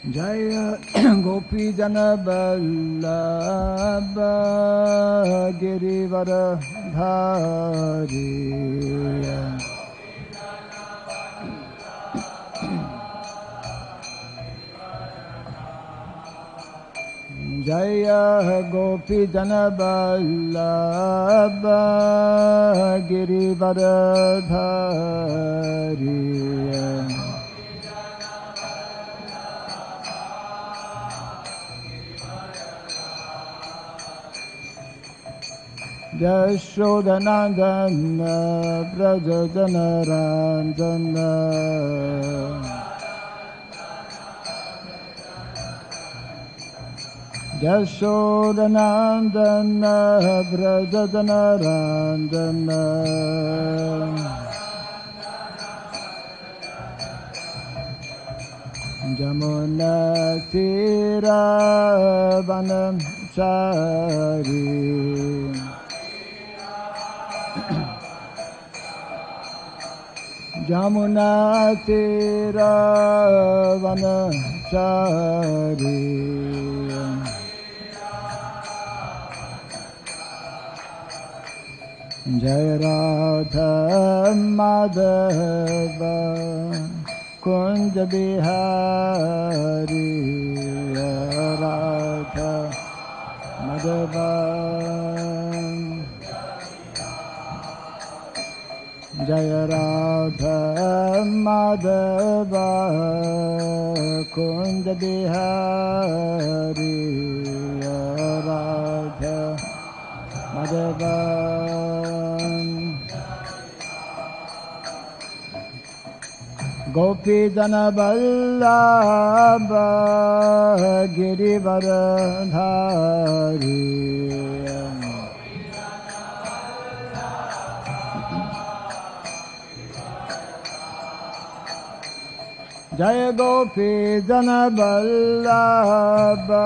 Jaya Gopi Jana Vallabha Girivara Dhari Jaya Gopi Jana Vallabha Girivara Dhari Yashodanandana Brajajana Ranjana Yashodanandana Brajajana Ranjana Jamuna Tira Vanam Chari Jamuna Tira Vanachari Jai Radha Madhava Kunja Bihari Radha Madhava Jaya Radha Madhava Kunda Bihari Radha Madhava Gopi Jana Vallabha Girivara Dhari Jaya Gopi Jana Vallabha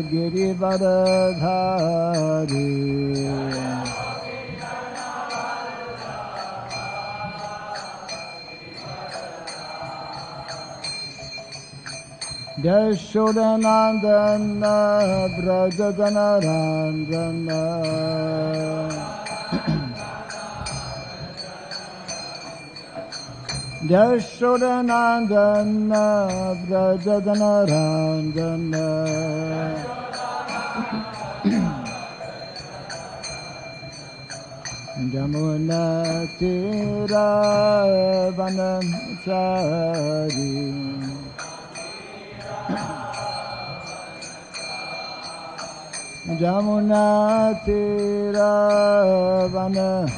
Girivara Dhari Yashodanandana Brajajana Ranjana Yashodanandana Brajajana Ranjana Jamuna Tira Vanachari Jamuna Tira Vanachari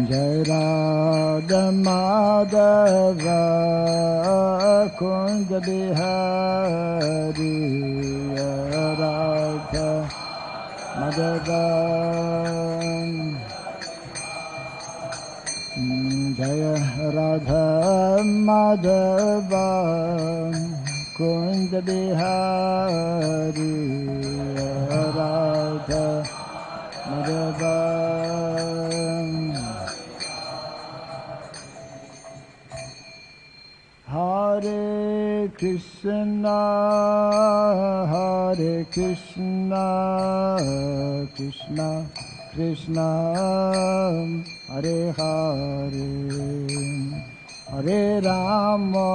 Jai Radha Madhava Kunja Bihari Radha Madhava Jaya Radha Madhava Kunja Bihari Radha Madhava Hare Krishna, Hare Krishna, Krishna Krishna, Hare Hare, Hare Rama,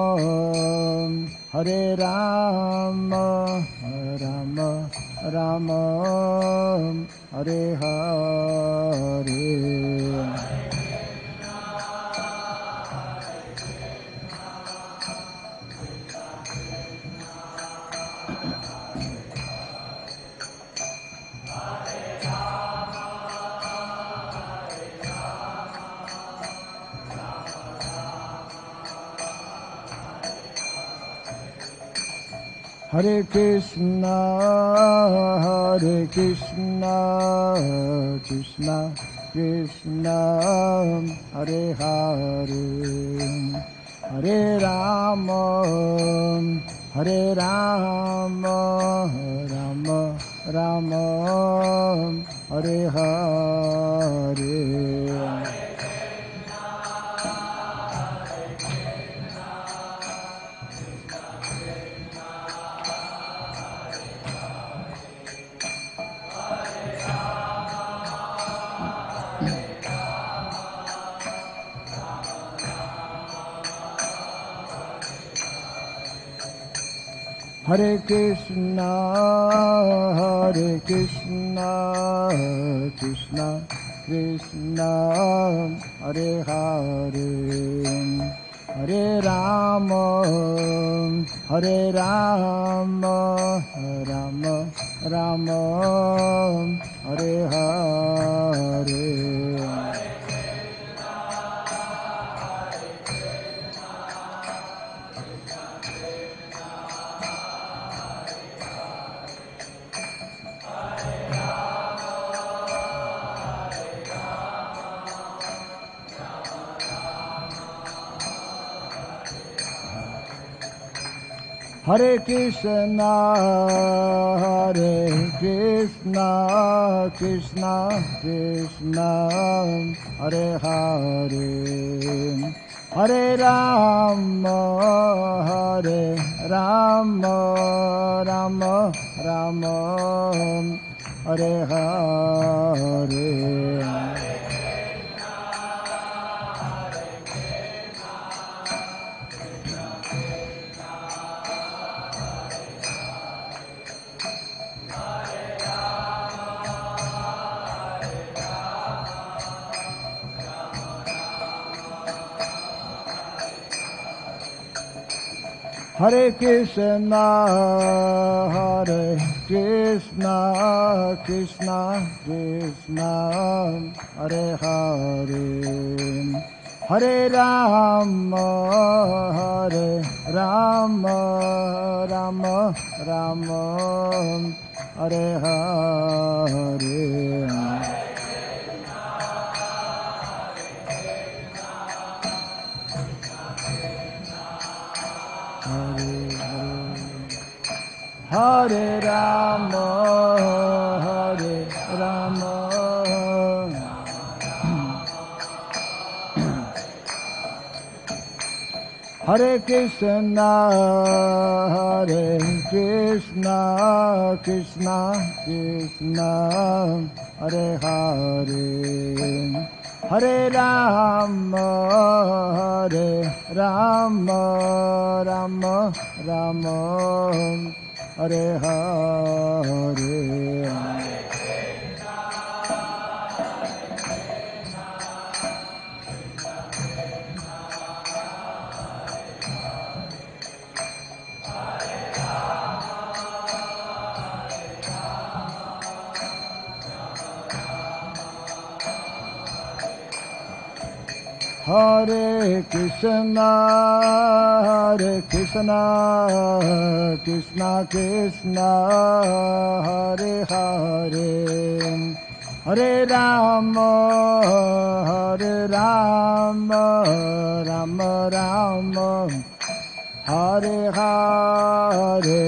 Hare Rama, Rama Rama, Hare Hare. Hare Krishna, Hare Krishna, Krishna Krishna, Hare Hare, Hare Rama, Hare Rama, Rama Rama, Hare Hare. Hare Krishna, Hare Krishna, Krishna Krishna, Hare Hare, Hare Rama, Hare Rama, Rama Rama, Hare Hare. Hare Krishna, Hare Krishna, Krishna Krishna, Hare Hare, Hare Rama, Hare Rama, Rama Rama, Hare Hare. Hare Krishna, Hare Krishna, Krishna Krishna, Hare Hare, Hare Rama, Hare Rama, Rama Rama, Hare Hare. Hare Rama, Hare Rama, Hare Krishna, Hare Krishna, Krishna Krishna, Hare Hare, Hare Rama, Hare Rama, Rama Rama, Hare Hare. Hare Krishna, Hare Krishna, Krishna Krishna, Hare Hare, Hare Rama, Hare Rama, Rama Rama, Hare Hare.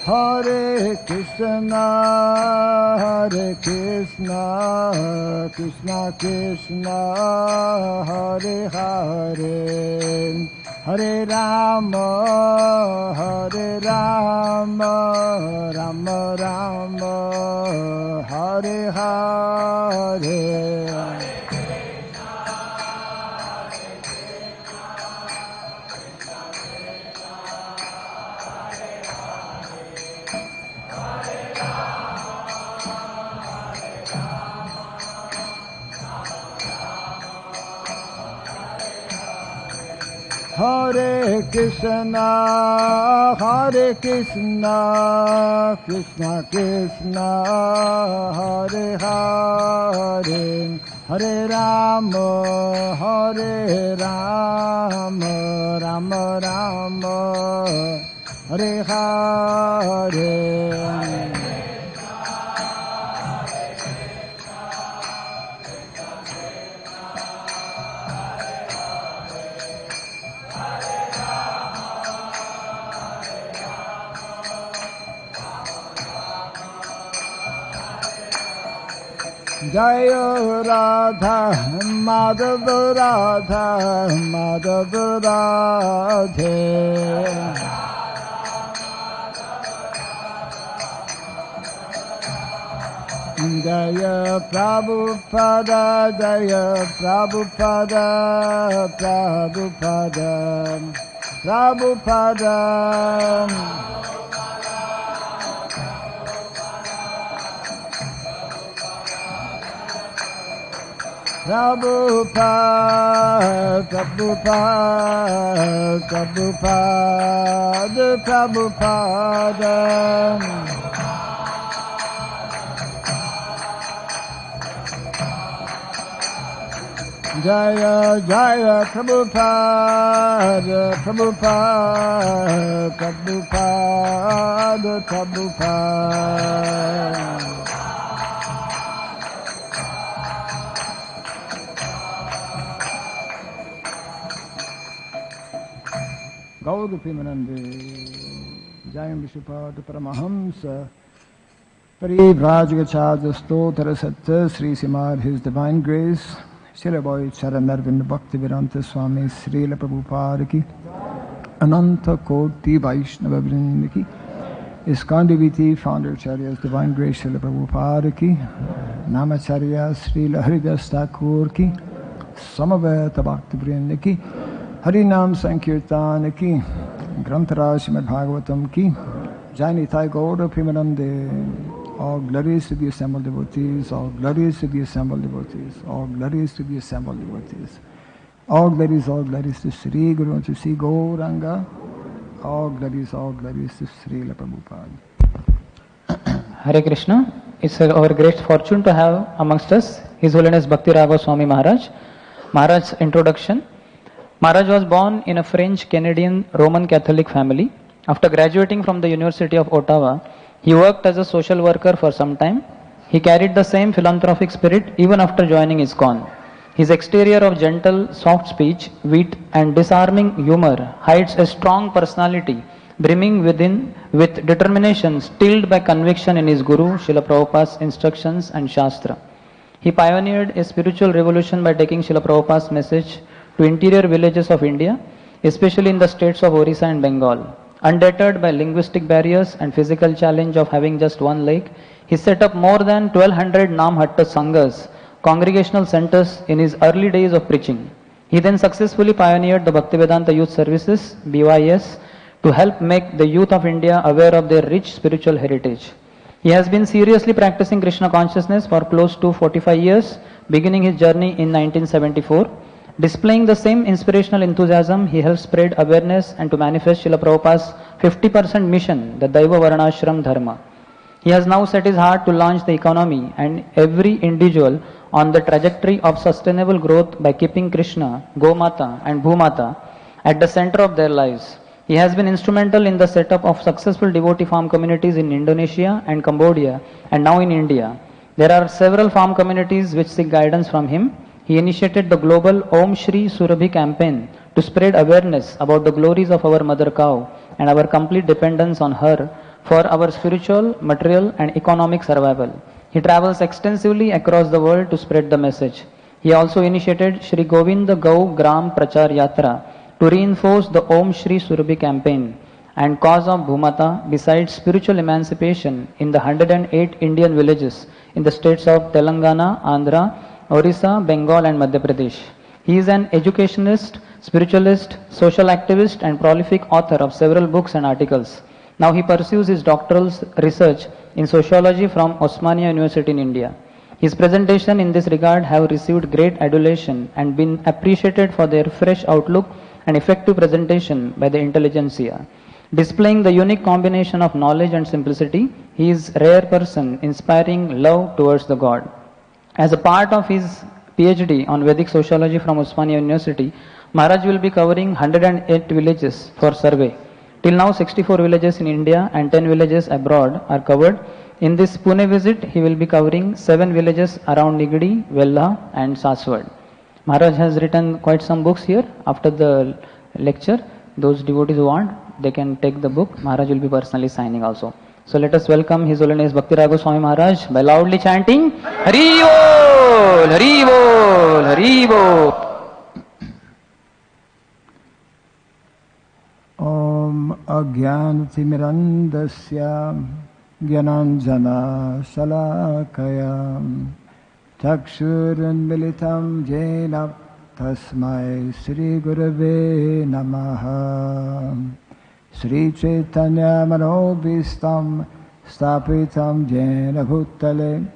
Hare Krishna, Hare Krishna, Krishna Krishna, Hare Hare, Hare Rama, Hare Rama, Rama Rama, Hare Hare. Hare Krishna, Hare Krishna, Krishna Krishna, Hare Hare, Hare Rama, Hare Rama, Rama Rama, Hare Hare. Jaya Radha Madhava Radha Madhava Radhe Jaya Prabhupada Jaya Prabhupada Prabhupada Prabhupada Prabhupada, Prabhupada, Prabhupada, Prabhupada. Jaya, Jaya, Prabhupada, Prabhupada, Prabhupada, Prabhupada. Gaur Pimanande, Jayam Vishupata Paramahamsa, Parivrajagacharya Stotra Satya Sri Simad, His Divine Grace, Srila Boy Charanarvind Bhakti Vedanta Swami, Srila Prabhupada ki, Ananta Koti Vaishnava Vrinda ki, ISKCON Devotee Founder Acharya's Divine Grace, Srila Prabhupada ki, Namacharya Srila Haridas Thakur ki, Samaveta Bhakti Vrinda ki, Harinam Sankirtan ki, Granthara Srimad Bhagavatam ki, Janitai Gaura Primanande, all glories to the assembled devotees, all glories to the assembled devotees, all glories to the assembled devotees, all glories to Sri Guru, to Sri Gauranga, all glories to Srila Prabhupada. Hare Krishna, it's our great fortune to have amongst us His Holiness Bhakti Raghav Swami Maharaj. Maharaj's introduction. Maharaj was born in a French-Canadian Roman Catholic family. After graduating from the University of Ottawa, he worked as a social worker for some time. He carried the same philanthropic spirit even after joining ISKCON. His exterior of gentle, soft speech, wit and disarming humor hides a strong personality brimming within with determination stilled by conviction in his Guru, Srila Prabhupada's instructions and Shastra. He pioneered a spiritual revolution by taking Srila Prabhupada's message to interior villages of India, especially in the states of Orissa and Bengal. Undeterred by linguistic barriers and physical challenge of having just one leg, he set up more than 1200 Namhatta Sanghas, congregational centers in his early days of preaching. He then successfully pioneered the Bhaktivedanta Youth Services, BYS, to help make the youth of India aware of their rich spiritual heritage. He has been seriously practicing Krishna consciousness for close to 45 years, beginning his journey in 1974. Displaying the same inspirational enthusiasm, he helped spread awareness and to manifest Srila Prabhupada's 50% mission, the Daiva Varnashram Dharma. He has now set his heart to launch the economy and every individual on the trajectory of sustainable growth by keeping Krishna, Gomata and Bhumata at the center of their lives. He has been instrumental in the setup of successful devotee farm communities in Indonesia and Cambodia and now in India. There are several farm communities which seek guidance from him. He initiated the global Om Shri Surabhi campaign to spread awareness about the glories of our mother cow and our complete dependence on her for our spiritual, material and economic survival. He travels extensively across the world to spread the message. He also initiated Shri Govinda Gau Gram Prachar Yatra to reinforce the Om Shri Surabhi campaign and cause of Bhumata besides spiritual emancipation in the 108 Indian villages in the states of Telangana, Andhra, Orissa, Bengal and Madhya Pradesh. He is an educationist, spiritualist, social activist and prolific author of several books and articles. Now he pursues his doctoral research in sociology from Osmania University in India. His presentation in this regard have received great adulation and been appreciated for their fresh outlook and effective presentation by the intelligentsia. Displaying the unique combination of knowledge and simplicity, he is a rare person inspiring love towards the God. As a part of his PhD on Vedic sociology from Osmania University, Maharaj will be covering 108 villages for survey. Till now 64 villages in India and 10 villages abroad are covered. In this Pune visit, he will be covering 7 villages around Nigadi, Vella and Saswad. Maharaj has written quite some books here. After the lecture, those devotees who want, they can take the book. Maharaj will be personally signing also. So let us welcome His Holiness Bhakti Raghav Swami Maharaj by loudly chanting Hari Bol, Hari Bol, Hari Bol. Om Agyanatimirandasya Gyananjana Shalakaya Chakshurunmilitam Jena Tasmai Sri Gurave Namaha Sri Chaitanya Manobhistam Stapitam Jena Bhutale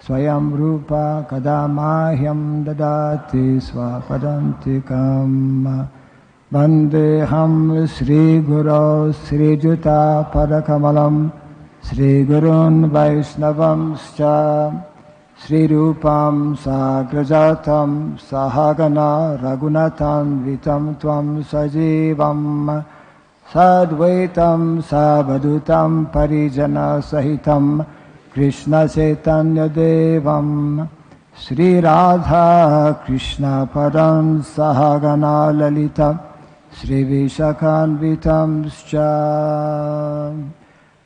Swayam Rupa Kadamahyam Dadati Swapadantikam Vandeham Sri Guru Sri Juta Padakamalam Sri Gurun Vaishnavam Scha Sri Rupam Sagrajatam Sahagana Ragunatam Vitam Tvam Sajivam Sadvaitam Savadutam Parijana Sahitam Krishna Chaitanya Devam Sri Radha Krishna Padam Sahagana Lalita Sri Vishakhanvitam Scha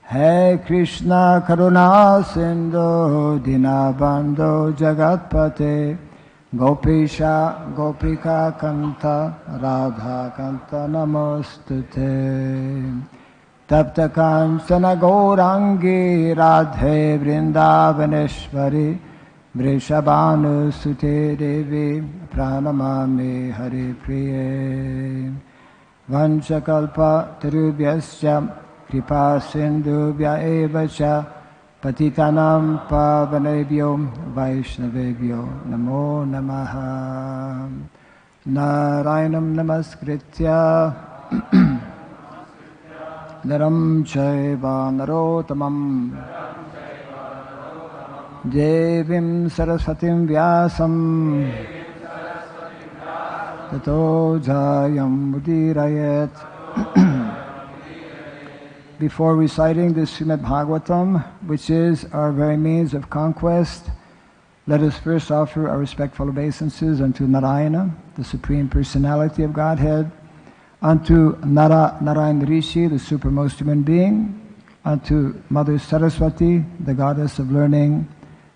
Hey Krishna Karuna Sindhu Dinabandhu Jagatpate Gopisha Gopika Kanta Radha Kanta Namostute Tapta Kansana Gaurangi Radhe Vrindavaneshwari Vrishabhanu Sute Devi Pranamami Hari Priye Vanchakalpa Tarubhyasya Kripa Sindhubhya Evacha Patitanam Pavanebhyo Vaishnavebhyo Namo Namaha Narayanam Namaskritya Naram Chaiva Narotamam Devim Saraswatim Vyasam Tato Jayam Mudirayat. Before reciting the Srimad Bhagavatam, which is our very means of conquest, let us first offer our respectful obeisances unto Narayana, the Supreme Personality of Godhead, unto Narayan Rishi, the Supremost Human Being, unto Mother Saraswati, the Goddess of Learning,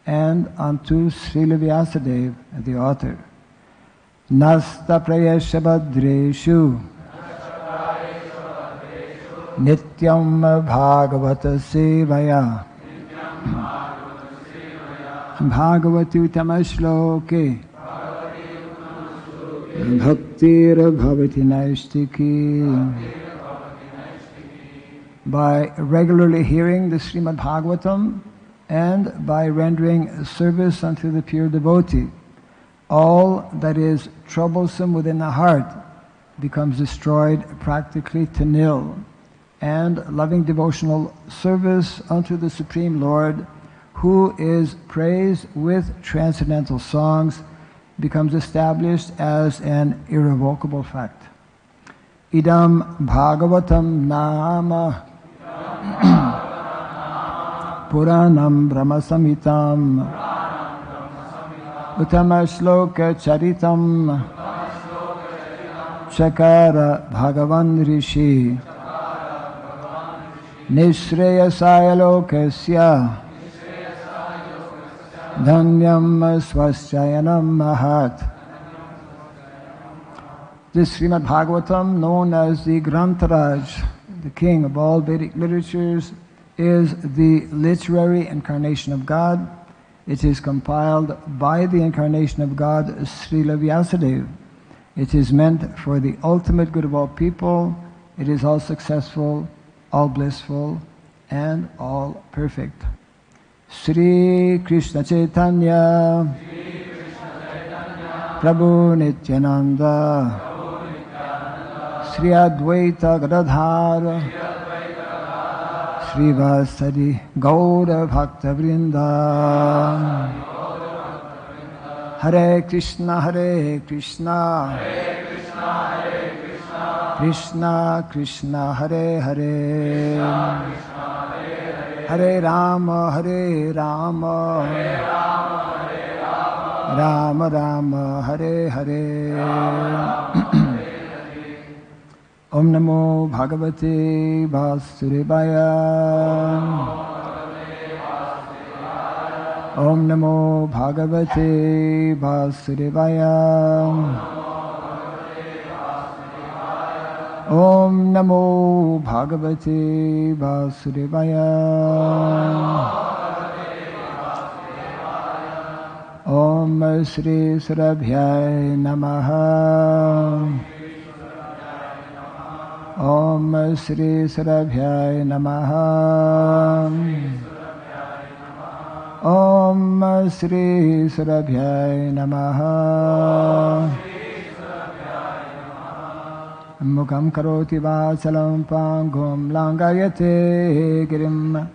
and unto Srila Vyasadeva, the author. Nasta Prayesha Badreshu Nityam Bhagavata Sevaya Bhagavati Utamashloke Bhaktir Bhavati Naistiki. By regularly hearing the Srimad Bhagavatam and by rendering service unto the pure devotee, all that is troublesome within the heart becomes destroyed practically to nil, and loving devotional service unto the Supreme Lord, who is praised with transcendental songs, becomes established as an irrevocable fact. Idam Bhagavatam Nama Puranam Brahma Samhitam Uttama Shloka Charitam Chakara Bhagavan Rishi Nishreyasaya Lokasya Dhanyam Swaschayanam Mahat. This Srimad Bhagavatam, known as the Grantaraj, the king of all Vedic literatures, is the literary incarnation of God. It is compiled by the incarnation of God, Srila Vyasadeva. It is meant for the ultimate good of all people. It is all successful, all blissful, and all perfect. Sri Krishna Chaitanya, Prabhu Nityananda, Sri Advaita Gadadhara, Sri Vasadi Gaura Bhakta Vrinda. Hare Krishna, Hare Krishna, Krishna Krishna, Hare Hare, Hare Rama, Hare Rama, Rama Rama, Hare Hare. Om Namo Bhagavate Vasudevaya. Om Namo Bhagavate Vasudevaya. Om Namo Bhagavate Vasudevaya. Om Shri Surabhyay Namaha. Om Shri Surabhyay Namaha. Om Shri Surabhyay Namaha. Mukham karoti vasalam pangum langayate girim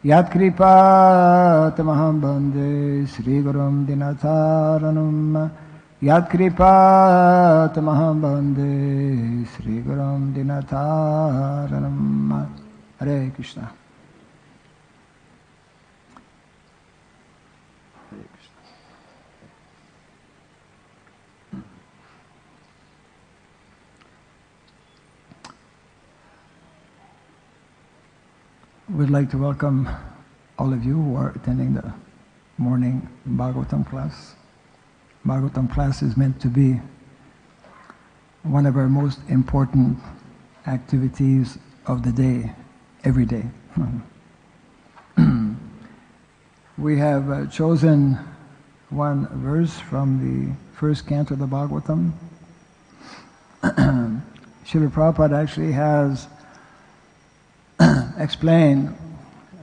yat kripa tamaham bande Shri Gurum Dinataranum yat kripa tamaham bande Shri Gurum Dinataranum. Hare Krishna. We'd like to welcome all of you who are attending the morning Bhagavatam class. Bhagavatam class is meant to be one of our most important activities of the day, every day. We have chosen one verse from the first canto of the Bhagavatam. Srila Prabhupada actually has explain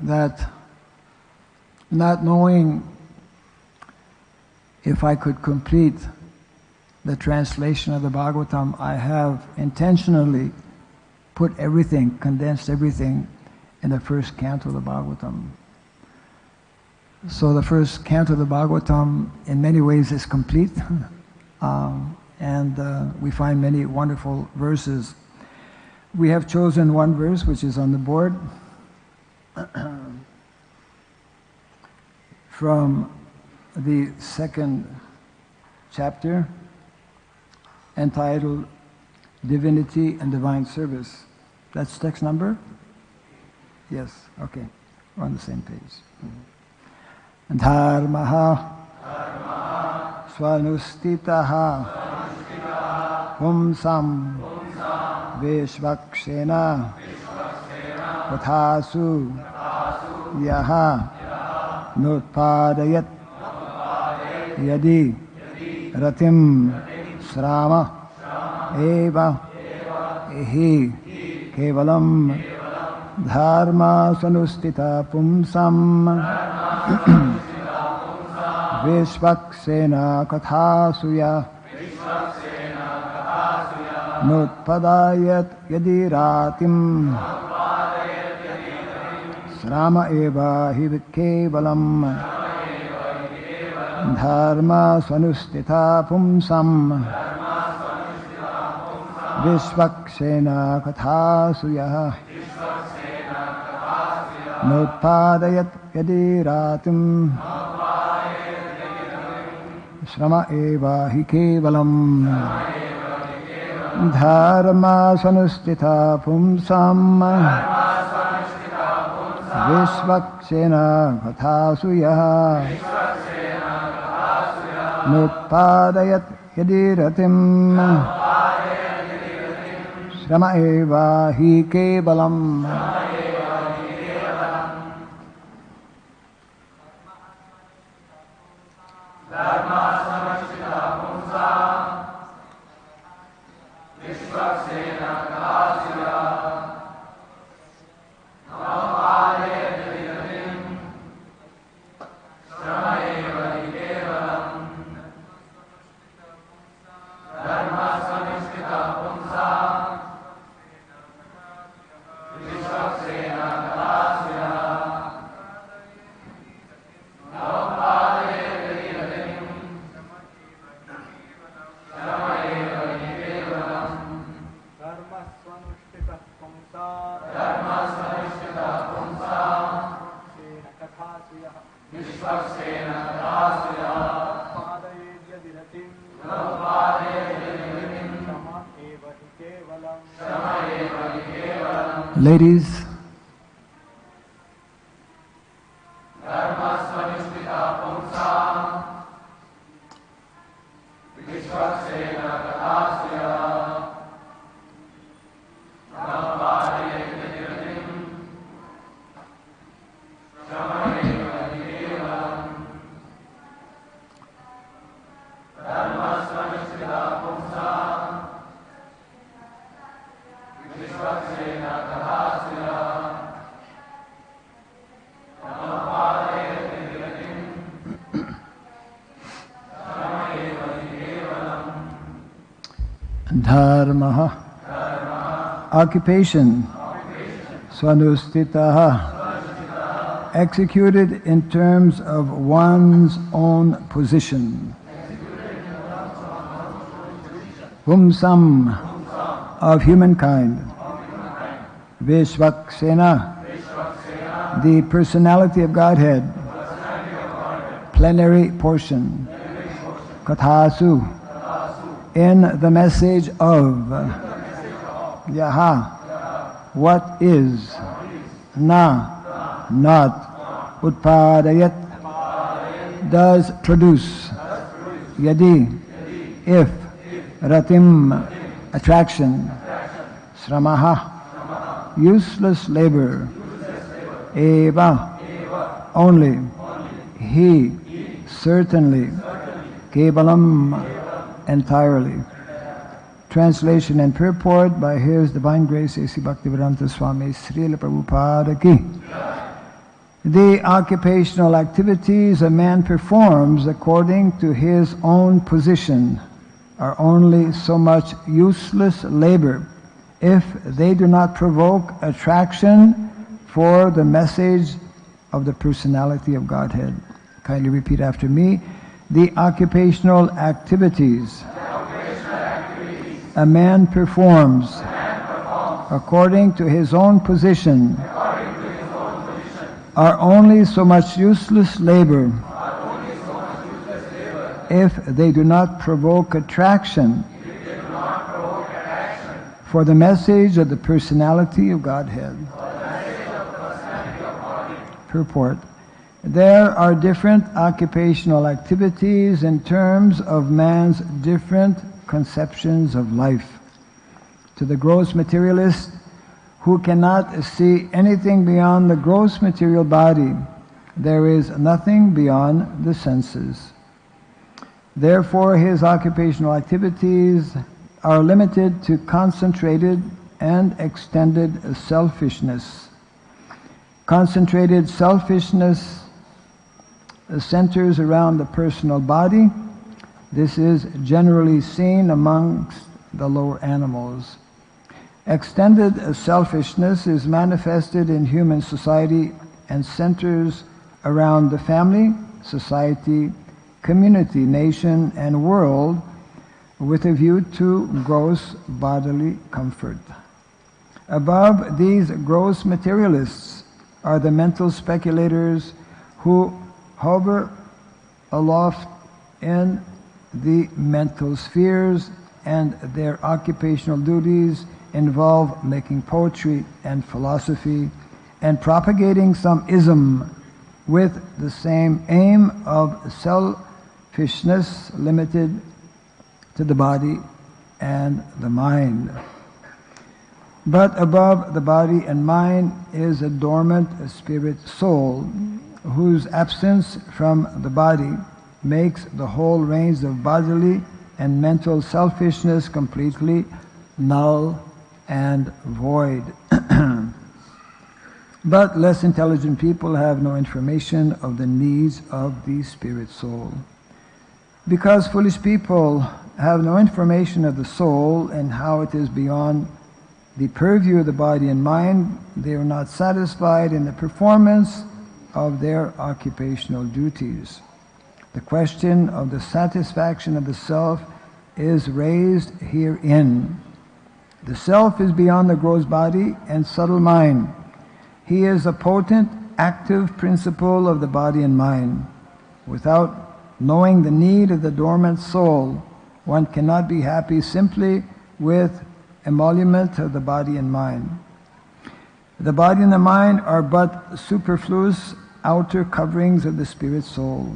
that not knowing if I could complete the translation of the Bhagavatam, I have intentionally put everything, condensed everything in the first canto of the Bhagavatam. So the first canto of the Bhagavatam in many ways is complete, and we find many wonderful verses. We have chosen one verse which is on the board from the second chapter entitled Divinity and Divine Service. That's text number? Yes, okay. We're on the same page. Dharmaha Swanustitaha Pumsam Vishvakshena Pathasu Yaha Nutpadayat Yadi Ratim Srama Eva Ehi Kevalam Dharma Sanustita Pumsam Vishvakshena Kathasuya Nutpadayat Yadi Ratim Srama Eva Hi Kevalam Dharma Swanustita Pumsam Vishvakshena Kathasuya Nutpadayat Yadi Ratim Srama Eva Hi Kevalam Dharma Swanustita Pumsam Vishvakshena Kathasuya Nutpadayat Yadi Ratim Srama Eva Hi Kevalam. Ladies. Dharma, occupation, swanustitaha, executed in terms of one's own position. Humsam, of humankind. Vishvaksena, the personality of Godhead. Plenary portion. Kathasu, in the message of Yaha, what is, na, not, utpadayat, does produce, yadi, if, ratim, attraction, sramaha, useless labor, eva, only, he, certainly, kevalam, entirely. Translation and purport by His Divine Grace A.C. Bhaktivedanta Swami Srila Prabhupada Ki. The occupational activities a man performs according to his own position are only so much useless labor if they do not provoke attraction for the message of the personality of Godhead. Kindly repeat after me. The occupational activities a man performs according to his own position are only so much useless labor if they do not provoke attraction for the message of the personality of Godhead. Purport. There are different occupational activities in terms of man's different conceptions of life. To the gross materialist, who cannot see anything beyond the gross material body, there is nothing beyond the senses. Therefore, his occupational activities are limited to concentrated and extended selfishness. Concentrated selfishness centers around the personal body. This is generally seen amongst the lower animals. Extended selfishness is manifested in human society and centers around the family, society, community, nation, and world with a view to gross bodily comfort. Above these gross materialists are the mental speculators who hover aloft in the mental spheres, and their occupational duties involve making poetry and philosophy and propagating some ism with the same aim of selfishness limited to the body and the mind. But above the body and mind is a dormant spirit soul, whose absence from the body makes the whole range of bodily and mental selfishness completely null and void. But less intelligent people have no information of the needs of the spirit soul. Because foolish people have no information of the soul and how it is beyond the purview of the body and mind, they are not satisfied in the performance of their occupational duties. The question of the satisfaction of the self is raised herein. The self is beyond the gross body and subtle mind. He is a potent, active principle of the body and mind. Without knowing the need of the dormant soul, one cannot be happy simply with emolument of the body and mind. The body and the mind are but superfluous outer coverings of the spirit soul.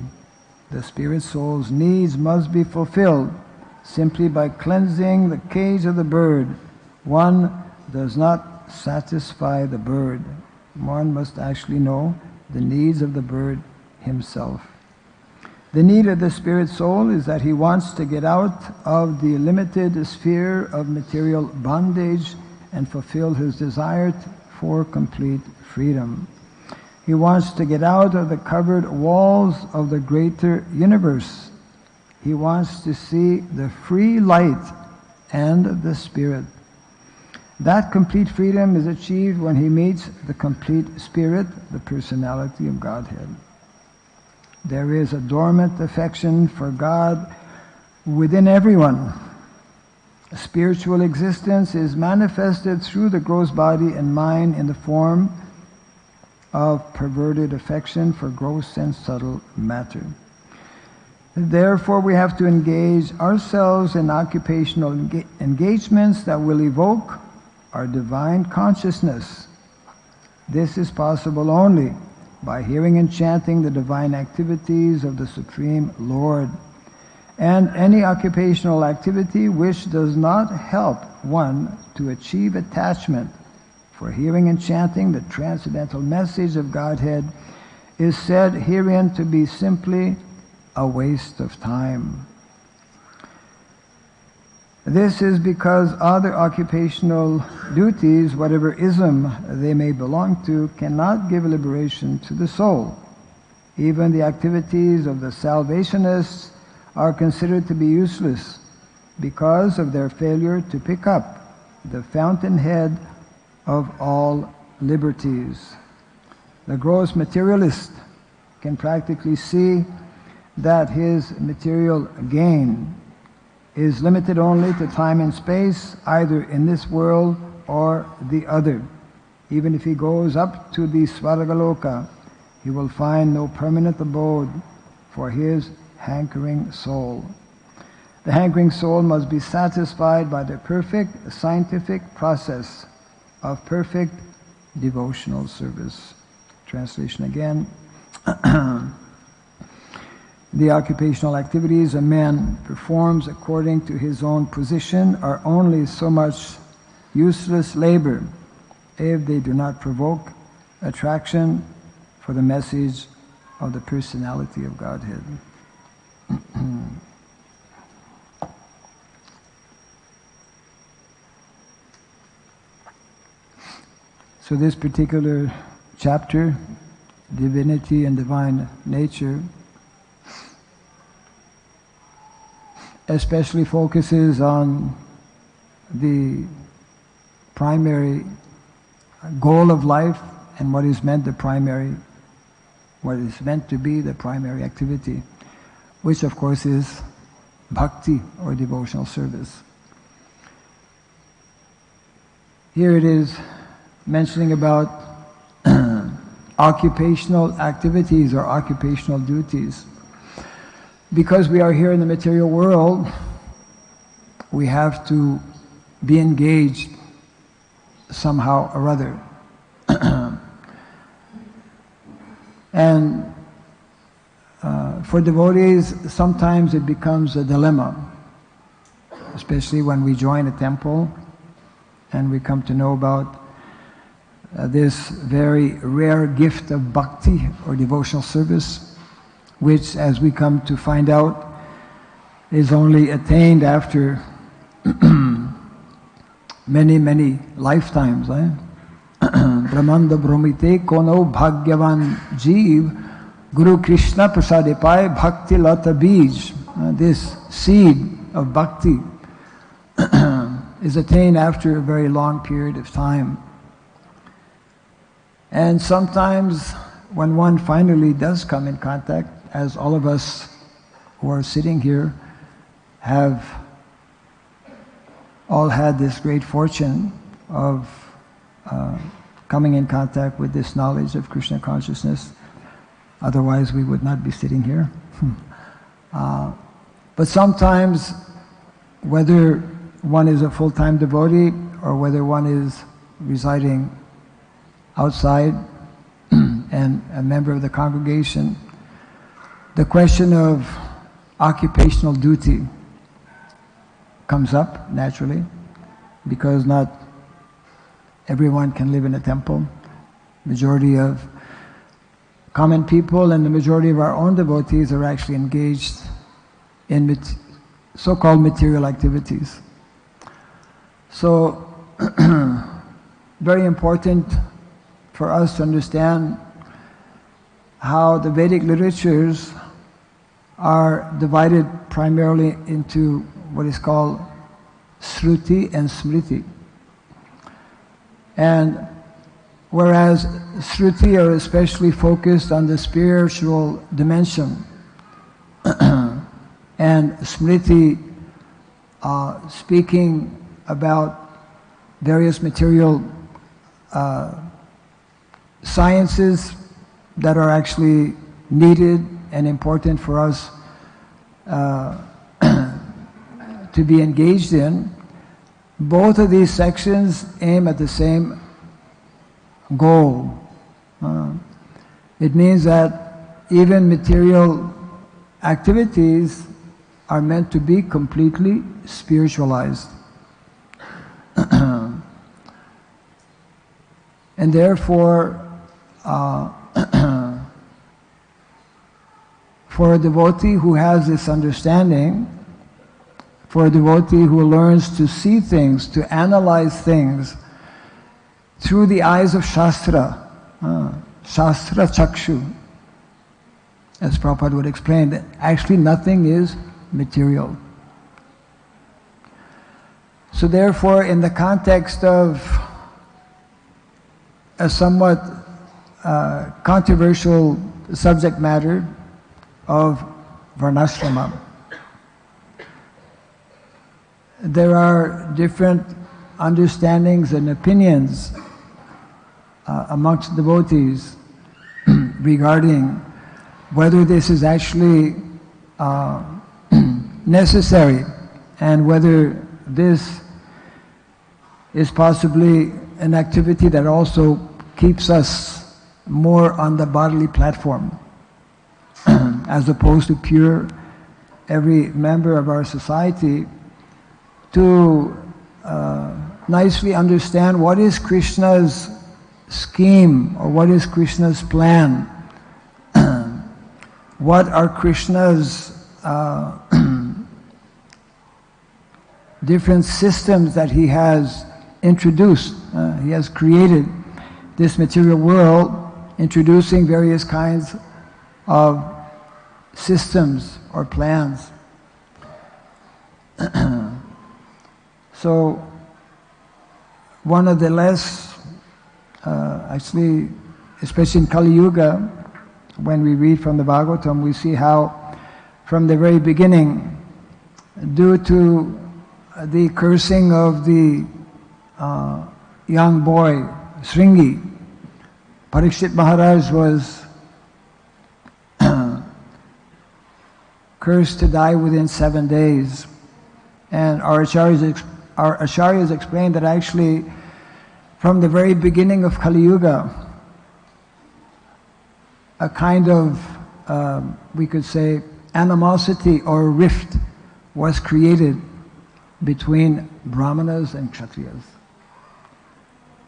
The spirit soul's needs must be fulfilled simply by cleansing the cage of the bird. One does not satisfy the bird. One must actually know the needs of the bird himself. The need of the spirit soul is that he wants to get out of the limited sphere of material bondage and fulfill his desire for complete freedom. He wants to get out of the covered walls of the greater universe. He wants to see the free light and the spirit. That complete freedom is achieved when he meets the complete spirit, the personality of Godhead. There is a dormant affection for God within everyone. Spiritual existence is manifested through the gross body and mind in the form of perverted affection for gross and subtle matter. Therefore, we have to engage ourselves in occupational engagements that will evoke our divine consciousness. This is possible only by hearing and chanting the divine activities of the Supreme Lord. And any occupational activity which does not help one to achieve attachment for hearing and chanting the transcendental message of Godhead is said herein to be simply a waste of time. This is because other occupational duties, whatever ism they may belong to, cannot give liberation to the soul. Even the activities of the Salvationists are considered to be useless because of their failure to pick up the fountainhead of all liberties. The gross materialist can practically see that his material gain is limited only to time and space, either in this world or the other. Even if he goes up to the Svargaloka, he will find no permanent abode for his hankering soul. The hankering soul must be satisfied by the perfect scientific process of perfect devotional service. Translation again. The occupational activities a man performs according to his own position are only so much useless labor if they do not provoke attraction for the message of the personality of Godhead. So this particular chapter, Divinity and Divine Nature, especially focuses on the primary goal of life and what is meant to be the primary activity, which of course is bhakti or devotional service. Here it is mentioning about occupational activities or occupational duties. Because we are here in the material world, we have to be engaged somehow or other. And for devotees, sometimes it becomes a dilemma, especially when we join a temple and we come to know about this very rare gift of bhakti or devotional service, which, as we come to find out, is only attained after many, many lifetimes. Brahmanda brahmite kono bhagyavan jeev Guru Krishna prasade pai bhakti lata bij. This seed of bhakti is attained after a very long period of time. And sometimes when one finally does come in contact, as all of us who are sitting here have all had this great fortune of coming in contact with this knowledge of Krishna consciousness, otherwise we would not be sitting here. But sometimes, whether one is a full-time devotee or whether one is residing outside and a member of the congregation, the question of occupational duty comes up naturally, because not everyone can live in a temple. Majority of common people and the majority of our own devotees are actually engaged in so-called material activities. So, very important for us to understand how the Vedic literatures are divided primarily into what is called Shruti and Smriti. And whereas Shruti are especially focused on the spiritual dimension, and Smriti speaking about various material sciences that are actually needed and important for us to be engaged in, both of these sections aim at the same goal. It means that even material activities are meant to be completely spiritualized. And therefore, for a devotee who has this understanding, for a devotee who learns to see things, to analyze things through the eyes of Shastra, Shastra Chakshu, as Prabhupada would explain, that actually nothing is material. So therefore, in the context of a somewhat controversial subject matter of Varnashrama, there are different understandings and opinions amongst devotees regarding whether this is actually necessary and whether this is possibly an activity that also keeps us more on the bodily platform as opposed to pure every member of our society to nicely understand what is Krishna's scheme or what is Krishna's plan, what are Krishna's different systems that he has introduced. He has created this material world, introducing various kinds of systems or plans. So, one of the less, actually, especially in Kali Yuga, when we read from the Bhagavatam, we see how from the very beginning, due to the cursing of the young boy, Sringi, Parikshit Maharaj was cursed to die within 7 days. And our Acharyas explained that actually from the very beginning of Kali Yuga, a kind of, we could say, animosity or rift was created between Brahmanas and Kshatriyas.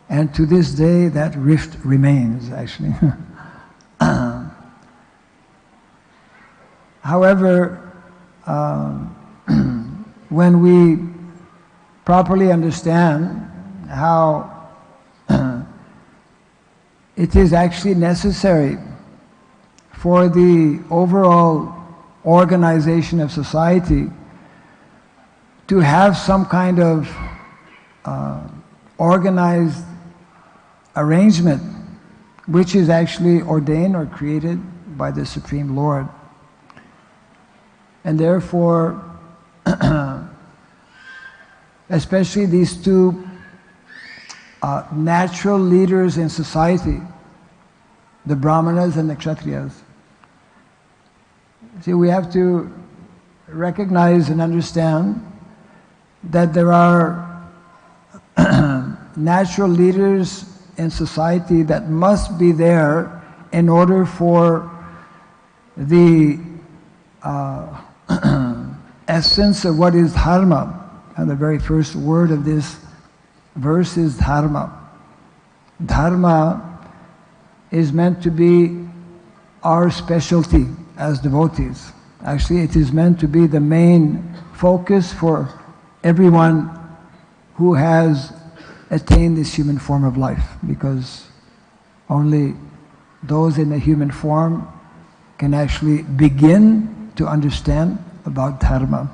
And to this day, that rift remains, actually. However, when we properly understand how it is actually necessary for the overall organization of society to have some kind of organized arrangement which is actually ordained or created by the Supreme Lord. And therefore, especially these two natural leaders in society, the Brahmanas and the Kshatriyas. See, we have to recognize and understand that there are natural leaders in society that must be there in order for the essence of what is dharma. And the very first word of this verse is dharma. Dharma is meant to be our specialty as devotees. Actually, it is meant to be the main focus for everyone who has attained this human form of life, because only those in the human form can actually begin to understand about dharma.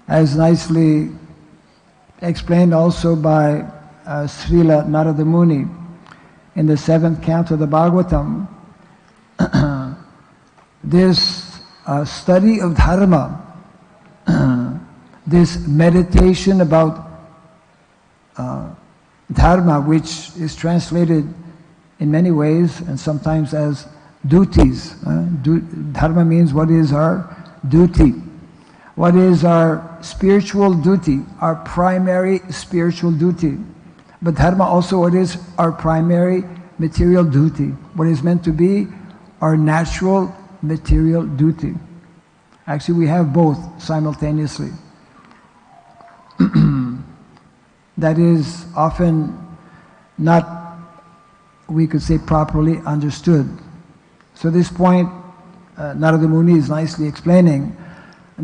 As nicely explained also by Srila Narada Muni in the 7th canto of the Bhagavatam, this study of dharma, this meditation about dharma, which is translated in many ways and sometimes as duties. Dharma means what is our duty. What is our spiritual duty, our primary spiritual duty. But dharma also what is our primary material duty, what is meant to be our natural material duty. Actually, we have both simultaneously. That is often not, we could say, properly understood. So this point, Narada Muni is nicely explaining.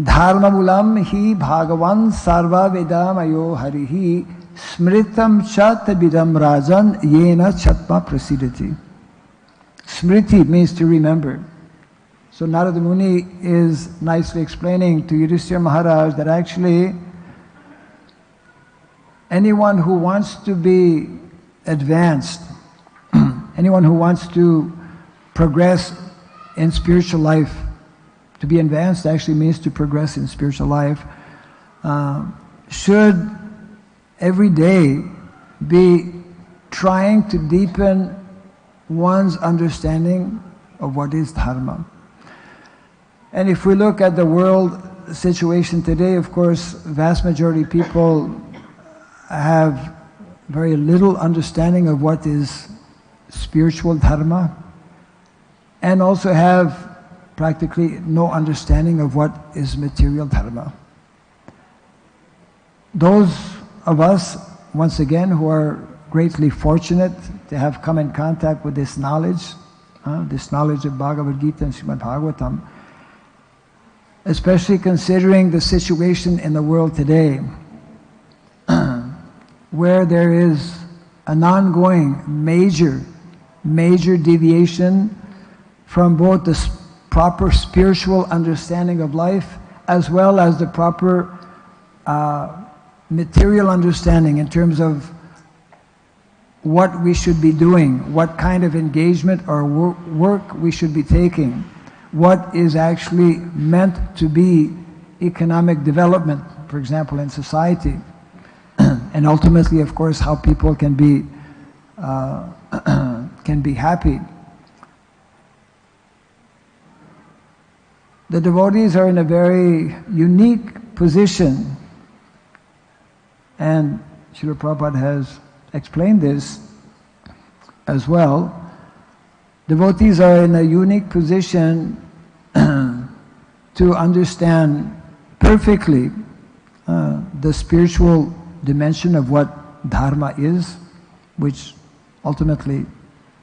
Dharma mulam hi bhagavan sarva vedamayo harihi smritam chat bidam rajan yena chatma prasidati. Smriti means to remember. So Narada Muni is nicely explaining to Yudhishthira Maharaj that actually anyone who wants to be advanced, anyone who wants to progress in spiritual life, to be advanced actually means to progress in spiritual life, should every day be trying to deepen one's understanding of what is dharma. And if we look at the world situation today, of course, vast majority of people have very little understanding of what is spiritual dharma, and also have practically no understanding of what is material dharma. Those of us, once again, who are greatly fortunate to have come in contact with this knowledge of Bhagavad Gita and Srimad Bhagavatam, especially considering the situation in the world today, where there is an ongoing major deviation from both the proper spiritual understanding of life as well as the proper material understanding in terms of what we should be doing, what kind of engagement or work we should be taking, what is actually meant to be economic development, for example, in society, and ultimately, of course, how people can be happy. The devotees are in a very unique position, and Srila Prabhupada has explained this as well. Devotees are in a unique position to understand perfectly the spiritual dimension of what dharma is, which ultimately,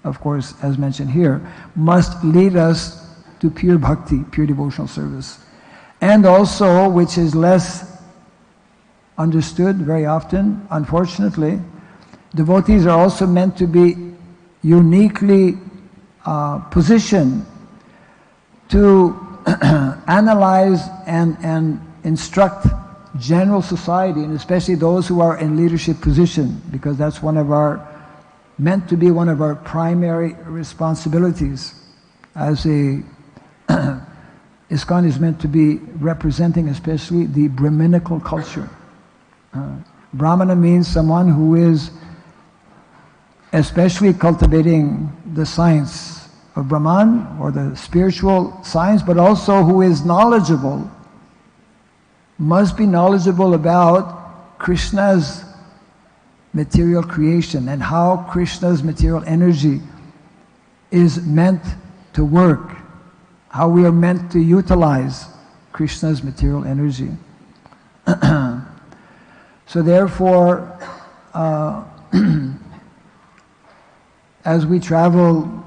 of course, as mentioned here, must lead us to pure bhakti, pure devotional service. And also, which is less understood very often, unfortunately, devotees are also meant to be uniquely positioned to analyze and instruct general society, and especially those who are in leadership position, because that's meant to be one of our primary responsibilities. As ISKCON is meant to be representing especially the Brahminical culture. Brahmana means someone who is especially cultivating the science of Brahman, or the spiritual science, but also who is knowledgeable, must be knowledgeable about Krishna's material creation and how Krishna's material energy is meant to work, how we are meant to utilize Krishna's material energy. So therefore, as we travel,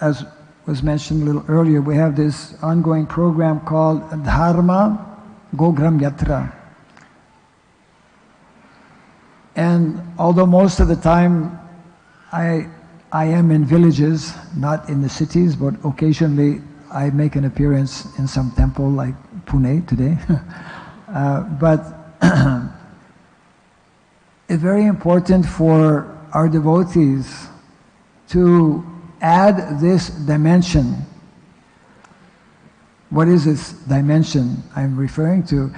as was mentioned a little earlier, we have this ongoing program called Dharma Gogram Yatra. And although most of the time I am in villages, not in the cities, but occasionally I make an appearance in some temple like Pune today. But it's very important for our devotees to add this dimension. What is this dimension I'm referring to?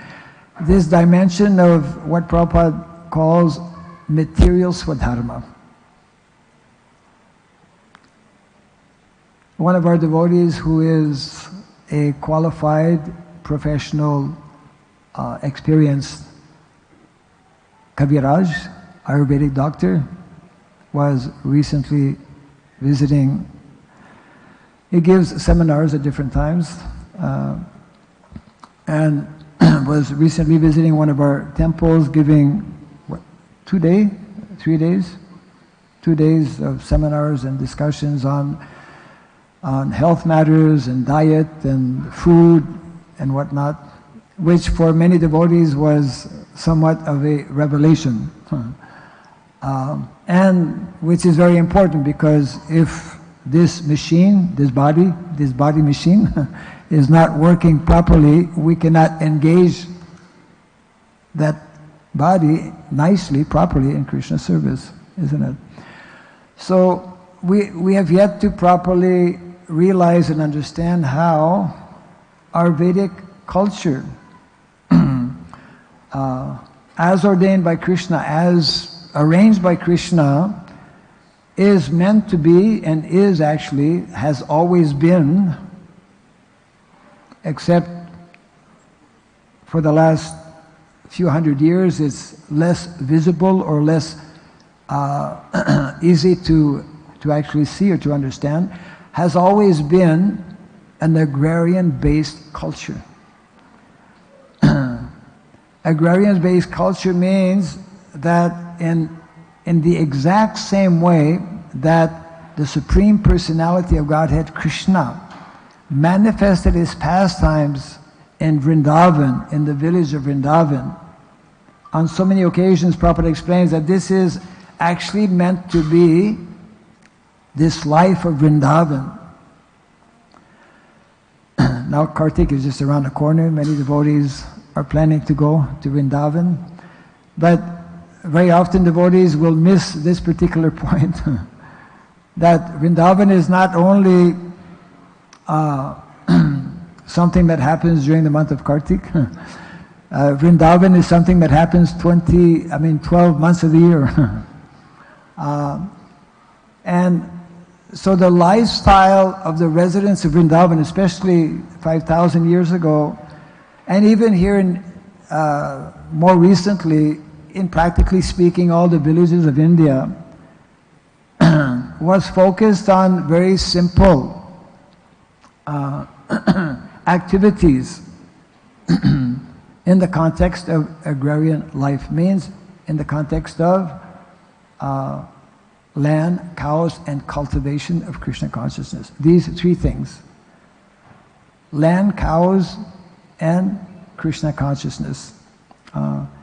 This dimension of what Prabhupada calls material swadharma. One of our devotees who is a qualified, professional, experienced Kaviraj, Ayurvedic doctor, was recently visiting. He gives seminars at different times, and was recently visiting one of our temples, giving 2 days of seminars and discussions on health matters and diet and food and whatnot, which for many devotees was somewhat of a revelation. And which is very important, because if this machine, this body machine is not working properly, we cannot engage that body nicely, properly in Krishna service, isn't it? So we have yet to properly realize and understand how our Vedic culture, as ordained by Krishna, as arranged by Krishna, is meant to be, and is actually, has always been, except for the last few hundred years, it's less visible or less easy to actually see or to understand, has always been an agrarian-based culture. Agrarian-based culture means that in the exact same way that the Supreme Personality of Godhead, Krishna, manifested his pastimes in Vrindavan, in the village of Vrindavan. On so many occasions, Prabhupada explains that this is actually meant to be this life of Vrindavan. Now Kartik is just around the corner. Many devotees are planning to go to Vrindavan. But very often devotees will miss this particular point, that Vrindavan is not only something that happens during the month of Kartik. Vrindavan is something that happens 12 months of the year. And so the lifestyle of the residents of Vrindavan, especially 5,000 years ago, and even here in more recently, in practically speaking all the villages of India, was focused on very simple activities in the context of agrarian life, means in the context of land, cows, and cultivation of Krishna consciousness. These three things: land, cows, and Krishna consciousness.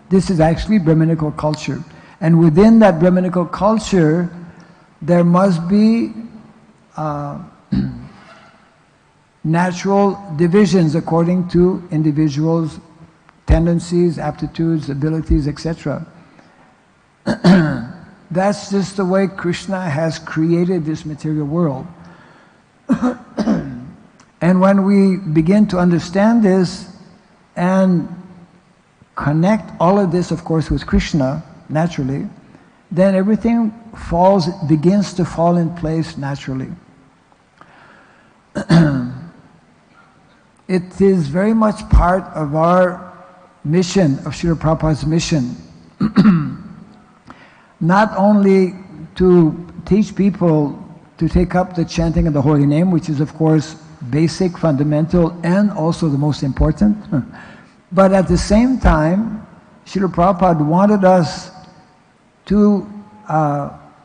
This is actually Brahminical culture. And within that Brahminical culture, there must be natural divisions according to individuals' tendencies, aptitudes, abilities, etc. That's just the way Krishna has created this material world. And when we begin to understand this and connect all of this, of course, with Krishna, naturally, then everything begins to fall in place naturally. It is very much part of our mission, of Srila Prabhupada's mission, not only to teach people to take up the chanting of the holy name, which is of course basic, fundamental, and also the most important, but at the same time, Srila Prabhupada wanted us to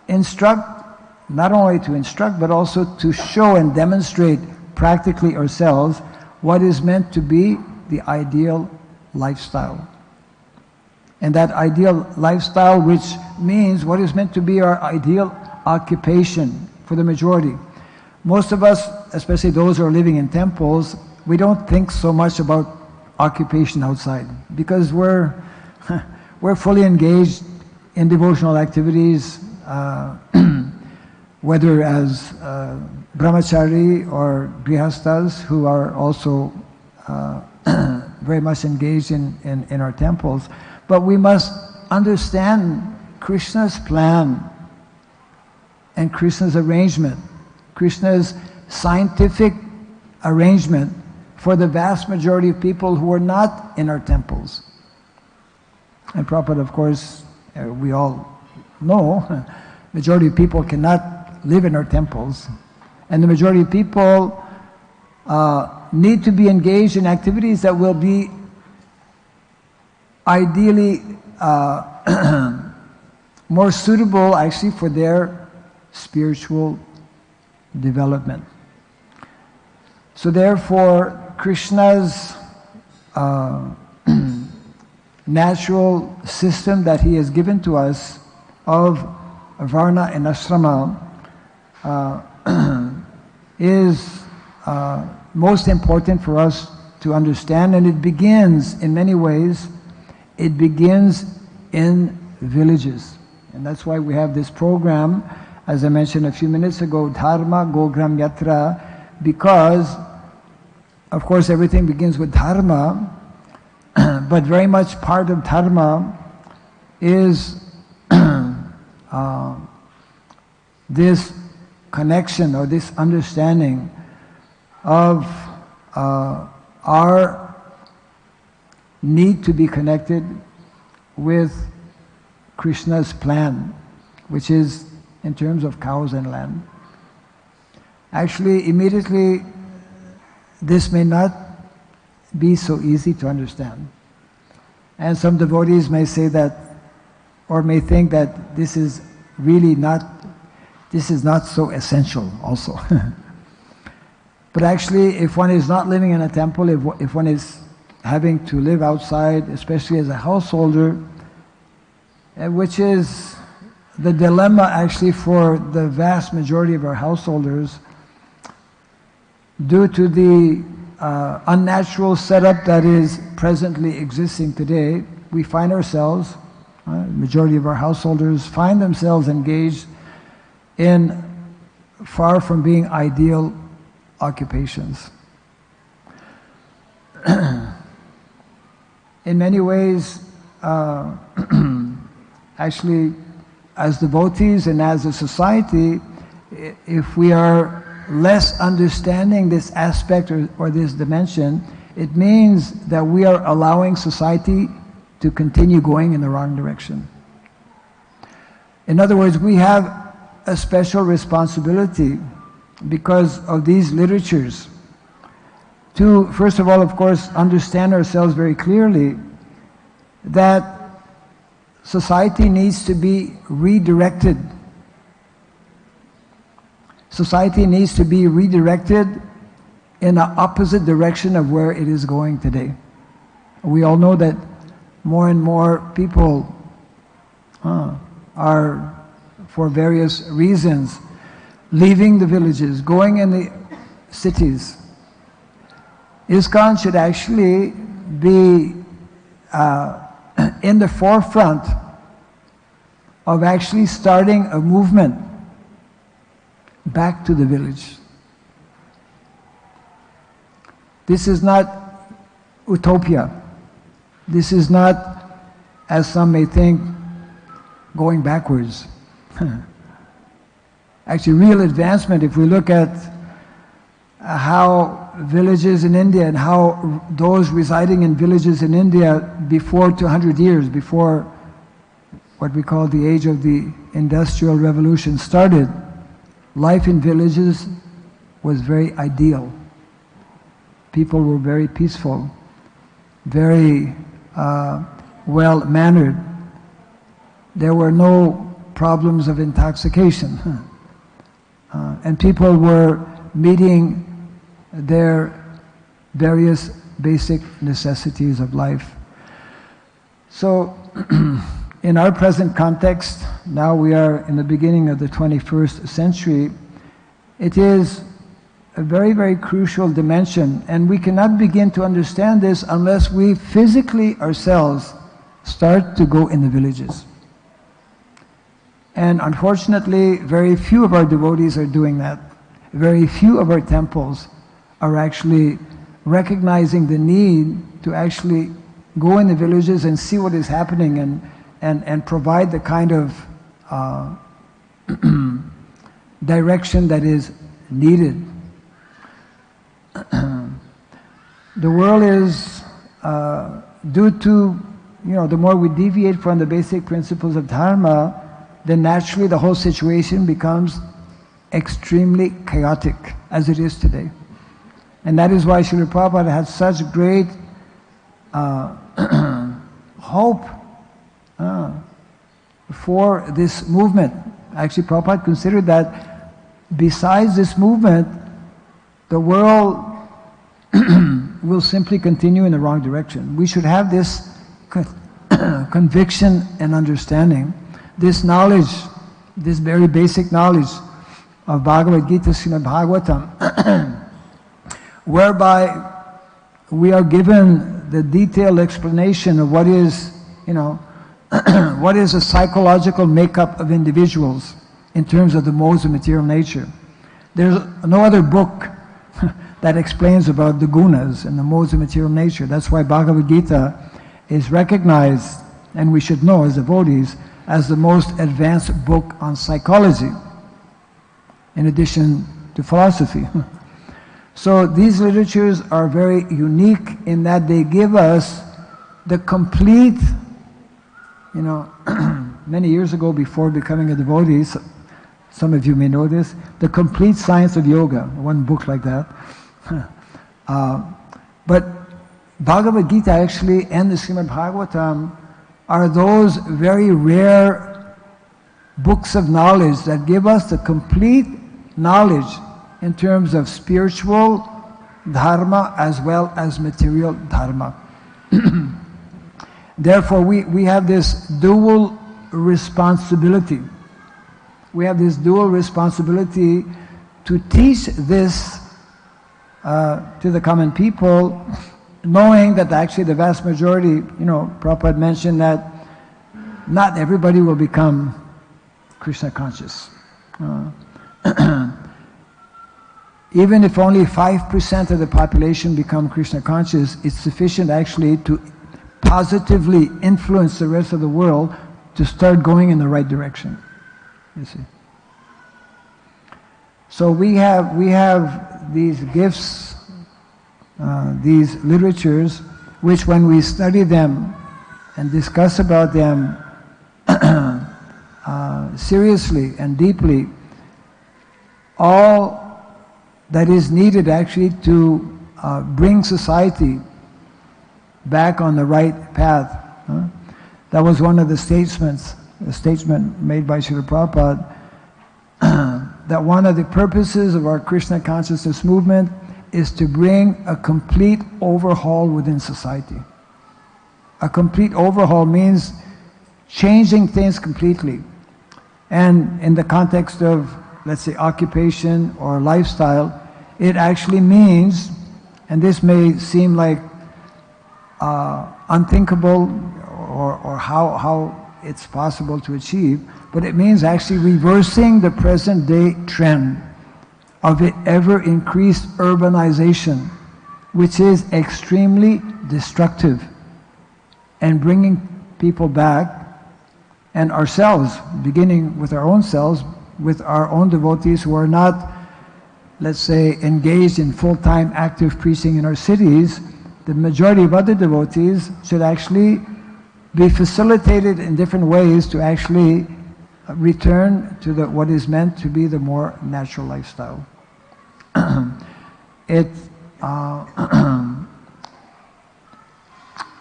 instruct, not only to instruct, but also to show and demonstrate practically ourselves what is meant to be the ideal lifestyle. And that ideal lifestyle, which means what is meant to be our ideal occupation for the majority. Most of us, especially those who are living in temples, we don't think so much about occupation outside because we're fully engaged in devotional activities, whether as brahmachari or grihastas who are also very much engaged in our temples. But we must understand Krishna's plan and Krishna's arrangement, Krishna's scientific arrangement for the vast majority of people who are not in our temples. And Prabhupada, of course, we all know, majority of people cannot live in our temples. And the majority of people need to be engaged in activities that will be ideally more suitable actually for their spiritual development. So therefore, Krishna's natural system that he has given to us of varna and asrama is most important for us to understand, and it begins in many ways, it begins in villages. And that's why we have this program, as I mentioned a few minutes ago, Dharma Gogram Yatra, because of course everything begins with Dharma, but very much part of Dharma is this connection or this understanding of our need to be connected with Krishna's plan, which is in terms of cows and land. Actually, immediately, this may not be so easy to understand. And some devotees may say that, or may think that this is really not so essential also. But actually, if one is not living in a temple, if one is having to live outside, especially as a householder, which is the dilemma actually for the vast majority of our householders, due to the unnatural setup that is presently existing today, we find ourselves, majority of our householders find themselves engaged in far from being ideal occupations. In many ways, actually, as devotees and as a society, if we are less understanding this aspect or this dimension, it means that we are allowing society to continue going in the wrong direction. In other words, we have a special responsibility because of these literatures to, first of all, of course, understand ourselves very clearly that society needs to be redirected. Society needs to be redirected in the opposite direction of where it is going today. We all know that more and more people are, for various reasons, leaving the villages, going in the cities. ISKCON should actually be in the forefront of actually starting a movement back to the village. This is not utopia. This is not, as some may think, going backwards. Actually, real advancement, if we look at how villages in India and how those residing in villages in India before 200 years, before what we call the age of the Industrial Revolution started, life in villages was very ideal. People were very peaceful, very well-mannered. There were no problems of intoxication. And people were meeting their various basic necessities of life. So, in our present context, now we are in the beginning of the 21st century, it is a very, very crucial dimension, and we cannot begin to understand this unless we physically ourselves start to go in the villages. And unfortunately, very few of our devotees are doing that. Very few of our temples are actually recognizing the need to actually go in the villages and see what is happening and provide the kind of direction that is needed. The world is, due to, the more we deviate from the basic principles of Dharma, then naturally the whole situation becomes extremely chaotic, as it is today. And that is why Srila Prabhupada had such great hope for this movement. Actually, Prabhupada considered that besides this movement, the world will simply continue in the wrong direction. We should have this conviction and understanding, this knowledge, this very basic knowledge of Bhagavad Gita, Srimad Bhagavatam, whereby we are given the detailed explanation of what is, what is the psychological makeup of individuals in terms of the modes of material nature. There's no other book that explains about the gunas and the modes of material nature. That's why Bhagavad Gita is recognized, and we should know as devotees, as the most advanced book on psychology, in addition to philosophy. So these literatures are very unique in that they give us the complete, many years ago before becoming a devotee, some of you may know this, the complete science of yoga, one book like that. But Bhagavad Gita actually and the Srimad Bhagavatam are those very rare books of knowledge that give us the complete knowledge in terms of spiritual dharma as well as material dharma. Therefore, we have this dual responsibility. We have this dual responsibility to teach this to the common people, knowing that actually the vast majority, Prabhupada mentioned that not everybody will become Krishna conscious. Even if only 5% of the population become Krishna conscious, it's sufficient actually to positively influence the rest of the world to start going in the right direction. You see. So we have these gifts, these literatures, which when we study them and discuss about them seriously and deeply, all that is needed actually to bring society back on the right path. That was one of the statements, a statement made by Srila Prabhupada, that one of the purposes of our Krishna consciousness movement is to bring a complete overhaul within society. A complete overhaul means changing things completely. And in the context of, let's say, occupation or lifestyle, it actually means, and this may seem like unthinkable or how it's possible to achieve, but it means actually reversing the present day trend of the ever increased urbanization, which is extremely destructive, and bringing people back, and ourselves, beginning with our own selves, with our own devotees who are not, let's say, engaged in full-time active preaching in our cities. The majority of other devotees should actually be facilitated in different ways to actually return to what is meant to be the more natural lifestyle.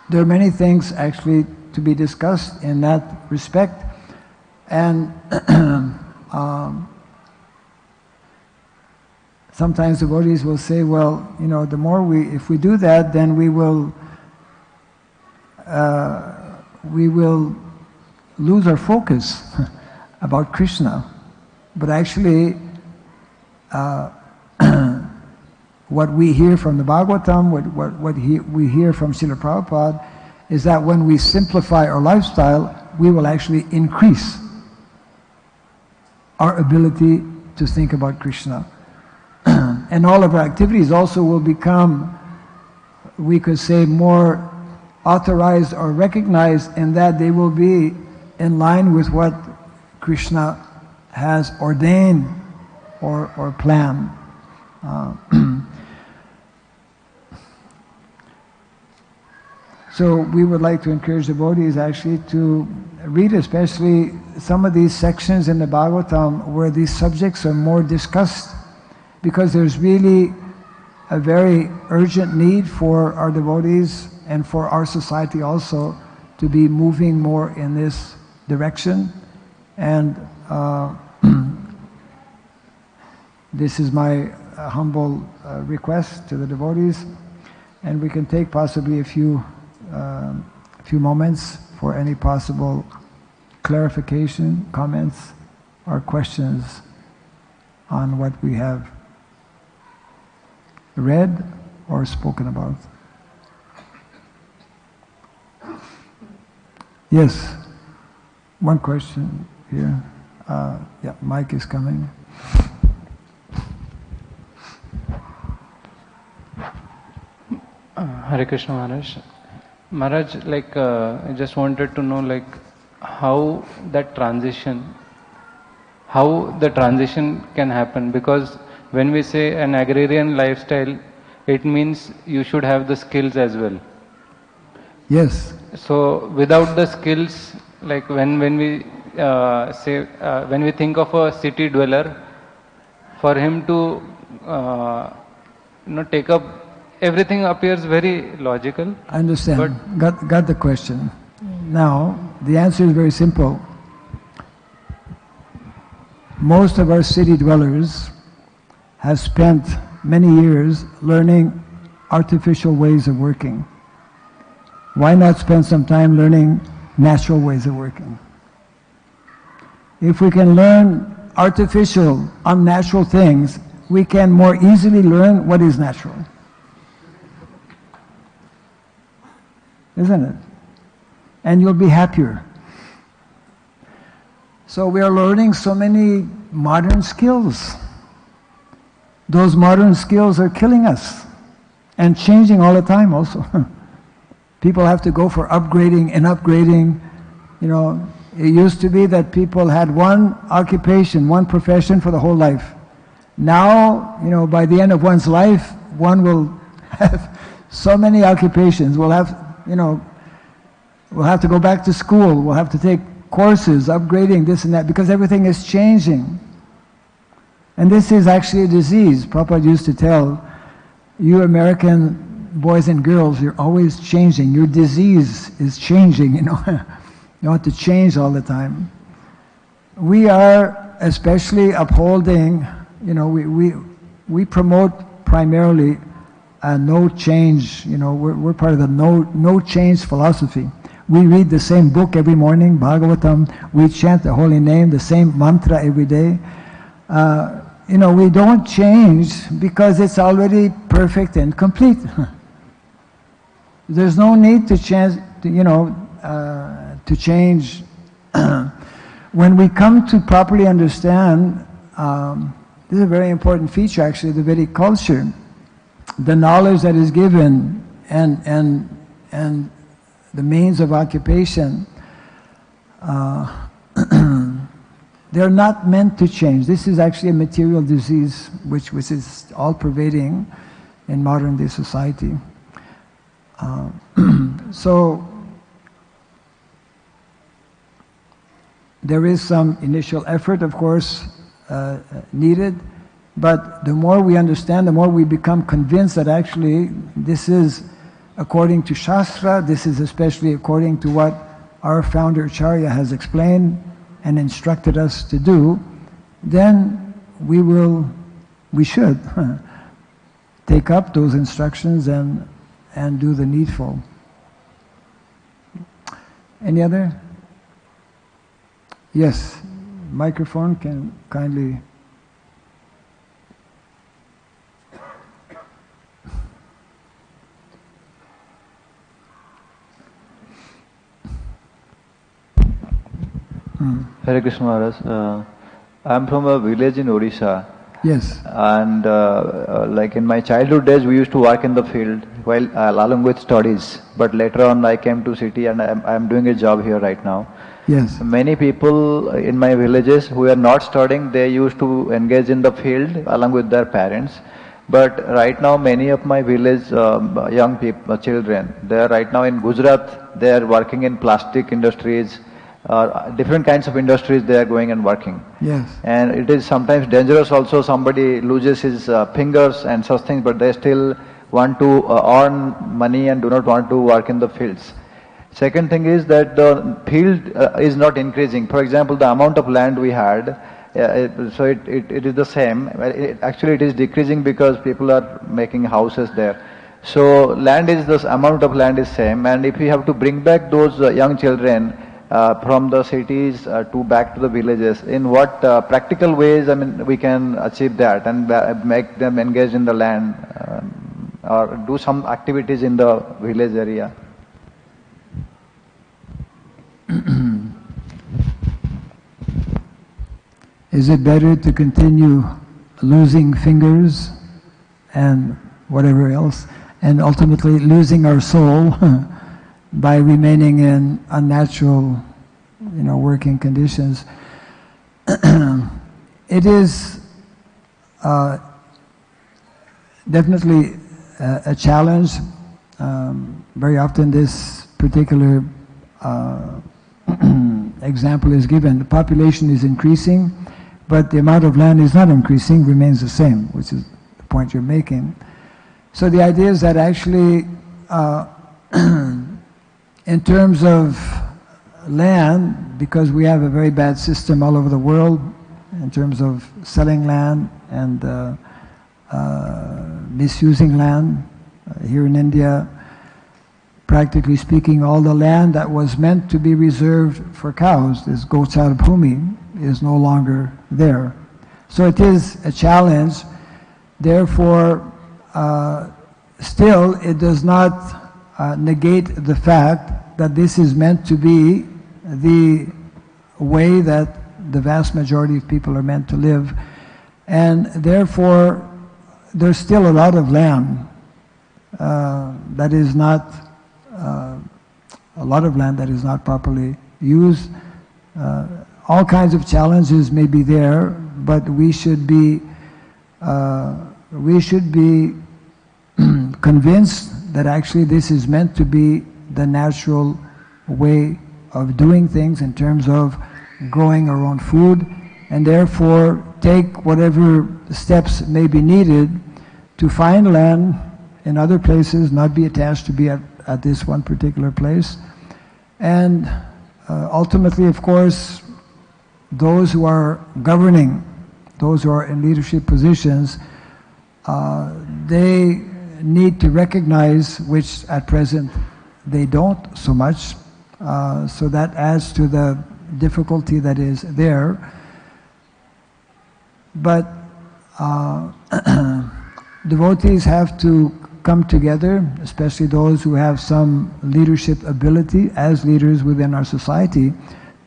There are many things actually to be discussed in that respect, and sometimes devotees will say, well, the more if we do that, then we will lose our focus about Krishna. But actually, what we hear from the Bhagavatam, we hear from Srila Prabhupada, is that when we simplify our lifestyle, we will actually increase our ability to think about Krishna. And all of our activities also will become, we could say, more authorized or recognized in that they will be in line with what Krishna has ordained or planned. So we would like to encourage devotees actually to read especially some of these sections in the Bhagavatam where these subjects are more discussed, because there's really a very urgent need for our devotees and for our society also to be moving more in this direction. And this is my humble request to the devotees, and we can take possibly a few moments for any possible clarification, comments, or questions on what we have read or spoken about. Yes, one question here. Yeah, mic is coming. Hare Krishna Maharaj. Maharaj, I just wanted to know how the transition can happen, because when we say an agrarian lifestyle, it means you should have the skills as well. Yes. So without the skills, when we when we think of a city dweller, for him to take up, everything appears very logical. I understand. Got the question. Now, the answer is very simple. Most of our city dwellers have spent many years learning artificial ways of working. Why not spend some time learning natural ways of working? If we can learn artificial, unnatural things, we can more easily learn what is natural. Isn't it? And you'll be happier. So we are learning so many modern skills. Those modern skills are killing us and changing all the time also. People have to go for upgrading and upgrading. It used to be that people had one occupation, one profession for the whole life. Now, by the end of one's life, one will have so many occupations. We'll have to go back to school. We'll have to take courses, upgrading this and that, because everything is changing. And this is actually a disease. Prabhupada used to tell, you American boys and girls, you're always changing. Your disease is changing, You want to change all the time. We are especially upholding, we promote primarily no change, we're part of the no change philosophy. We read the same book every morning, Bhagavatam. We chant the holy name, the same mantra every day. We don't change because it's already perfect and complete. There's no need to change, to change. When we come to properly understand, this is a very important feature actually of the Vedic culture. The knowledge that is given and the means of occupation, they're not meant to change. This is actually a material disease which is all pervading in modern day society. So there is some initial effort, of course, needed, but the more we understand, the more we become convinced that actually this is according to Shastra, this is especially according to what our founder Acharya has explained and instructed us to do, then we should take up those instructions and do the needful. Any other? Yes, microphone can kindly. Hare Krishna Maharaj. I'm from a village in Odisha. Yes. And like in my childhood days, we used to work in the field while along with studies. But later on, I came to city and I'm doing a job here right now. Yes. Many people in my villages who are not studying, they used to engage in the field along with their parents. But right now, many of my village young people, children, they are right now in Gujarat. They are working in plastic industries. Different kinds of industries they are going and working. Yes. And it is sometimes dangerous also, somebody loses his fingers and such things, but they still want to earn money and do not want to work in the fields. Second thing is that the field is not increasing. For example, the amount of land we had, so it is the same. Actually it is decreasing because people are making houses there. So land is, the amount of land is same, and if we have to bring back those young children from the cities to back to the villages, in what practical ways, I mean, we can achieve that and make them engage in the land or do some activities in the village area? Is it better to continue losing fingers and whatever else, and ultimately losing our soul by remaining in unnatural, working conditions? It is definitely a challenge. Very often this particular example is given. The population is increasing, but the amount of land is not increasing, remains the same, which is the point you're making. So the idea is that actually in terms of land, because we have a very bad system all over the world in terms of selling land and misusing land. Here in India, practically speaking, all the land that was meant to be reserved for cows, this Gochar Bhumi, is no longer there. So it is a challenge. Therefore, still it does not negate the fact that this is meant to be the way that the vast majority of people are meant to live, and therefore there's still a lot of land that is not properly used. All kinds of challenges may be there, but we should be convinced that actually this is meant to be the natural way of doing things in terms of growing our own food, and therefore take whatever steps may be needed to find land in other places, not be attached to be at this one particular place. And ultimately, of course, those who are governing, those who are in leadership positions, they need to recognize, which at present they don't so much, so that adds to the difficulty that is there. But devotees have to come together, especially those who have some leadership ability as leaders within our society,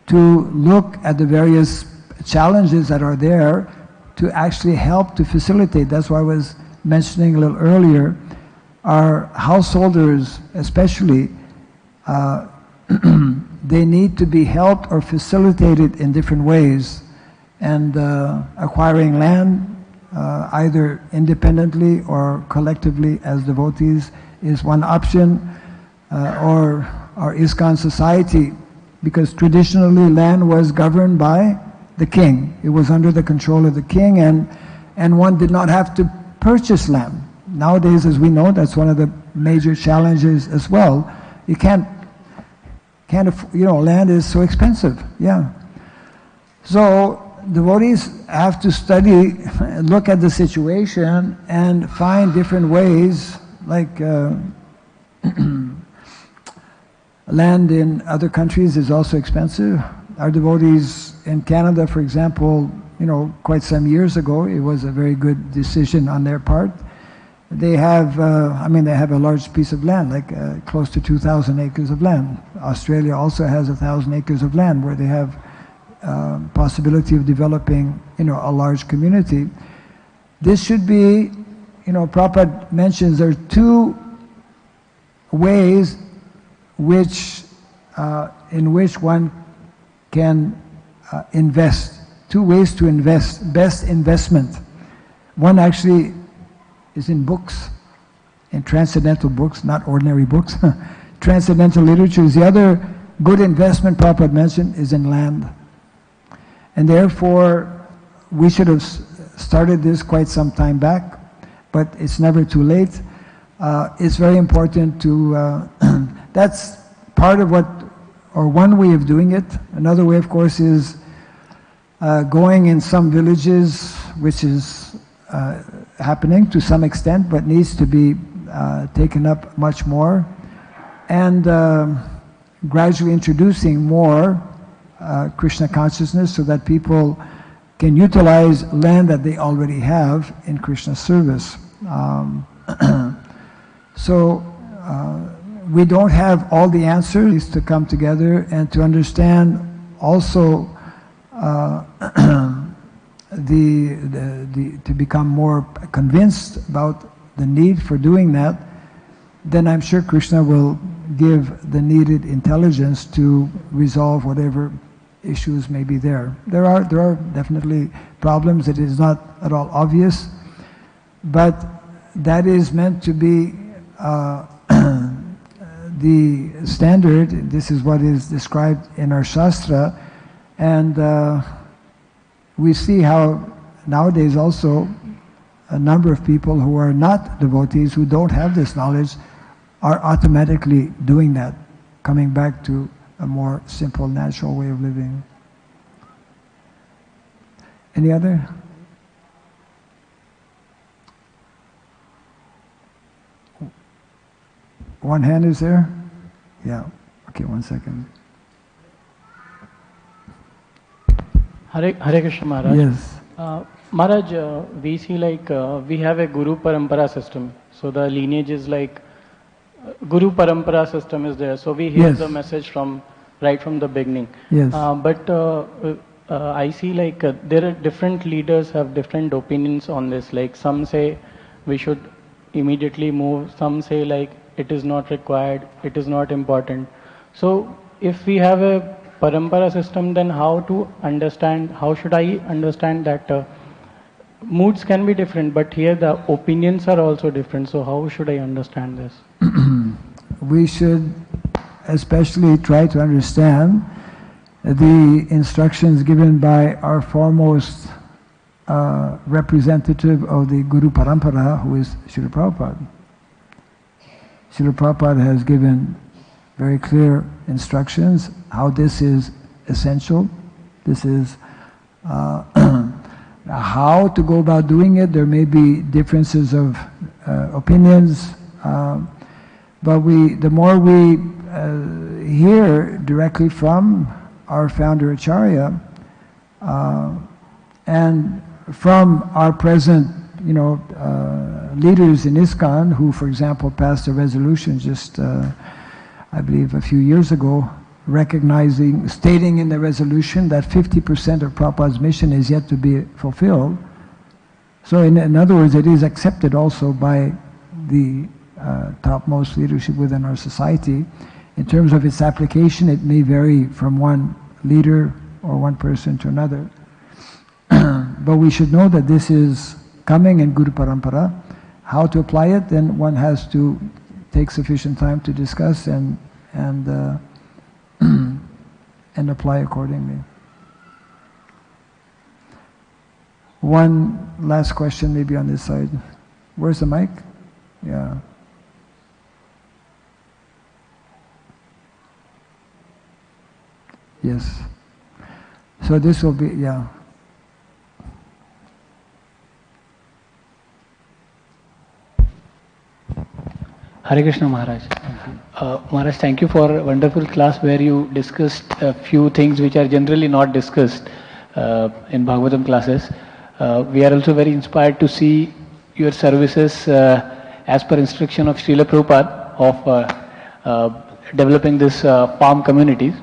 to look at the various challenges that are there to actually help to facilitate. That's why I was mentioning a little earlier, our householders especially, they need to be helped or facilitated in different ways. And acquiring land, either independently or collectively as devotees, is one option. Or our ISKCON society because traditionally land was governed by the king. It was under the control of the king, and one did not have to purchase land. Nowadays, as we know, that's one of the major challenges as well. You can't land is so expensive. Yeah. So devotees have to study, look at the situation and find different ways, like land in other countries is also expensive. Our devotees in Canada, for example, quite some years ago, it was a very good decision on their part. They have, they have a large piece of land, like close to 2,000 acres of land. Australia also has 1,000 acres of land where they have possibility of developing, a large community. This should be, Prabhupada mentions there are two ways in which one can invest. Two ways to invest, best investment. One actually is in books, in transcendental books, not ordinary books. Transcendental literature is the other good investment Prabhupada mentioned is in land. And therefore, we should have started this quite some time back, but it's never too late. It's very important to, that's part of one way of doing it. Another way, of course, is going in some villages, which is happening to some extent, but needs to be taken up much more, and gradually introducing more Krishna consciousness so that people can utilize land that they already have in Krishna service. So we don't have all the answers to come together and to understand also to become more convinced about the need for doing that. Then I'm sure Krishna will give the needed intelligence to resolve whatever issues may be there. There are definitely problems. It is not at all obvious, but that is meant to be the standard. This is what is described in our Shastra, and we see how nowadays also a number of people who are not devotees, who don't have this knowledge, are automatically doing that, coming back to a more simple, natural way of living. Any other? One hand is there? Yeah. Okay, 1 second. Hare Krishna Maharaj. Yes. Maharaj, we see we have a Guru Parampara system. So the lineage is Guru Parampara system is there. So we hear Yes. the message right from the beginning. Yes. But I see there are different leaders have different opinions on this. Some say we should immediately move. Some say it is not required. It is not important. So if we have a Parampara system, then how should I understand that moods can be different, but here the opinions are also different. So how should I understand this? We should especially try to understand the instructions given by our foremost representative of the Guru Parampara, who is Srila Prabhupada. Srila Prabhupada has given very clear instructions how this is essential. This is how to go about doing it. There may be differences of opinions, but the more we hear directly from our founder Acharya and from our present leaders in ISKCON, who, for example, passed a resolution just I believe a few years ago, stating in the resolution that 50% of Prabhupada's mission is yet to be fulfilled. So in other words, it is accepted also by the topmost leadership within our society. In terms of its application, it may vary from one leader or one person to another. But we should know that this is coming in Guru Parampara. How to apply it, then one has to take sufficient time to discuss and and apply accordingly. One last question maybe on this side. Where's the mic? Yeah. Yes. So this will be, yeah. Hare Krishna Maharaj. Maharaj, thank you for a wonderful class where you discussed a few things which are generally not discussed in Bhagavatam classes. We are also very inspired to see your services as per instruction of Srila Prabhupada of developing this farm communities.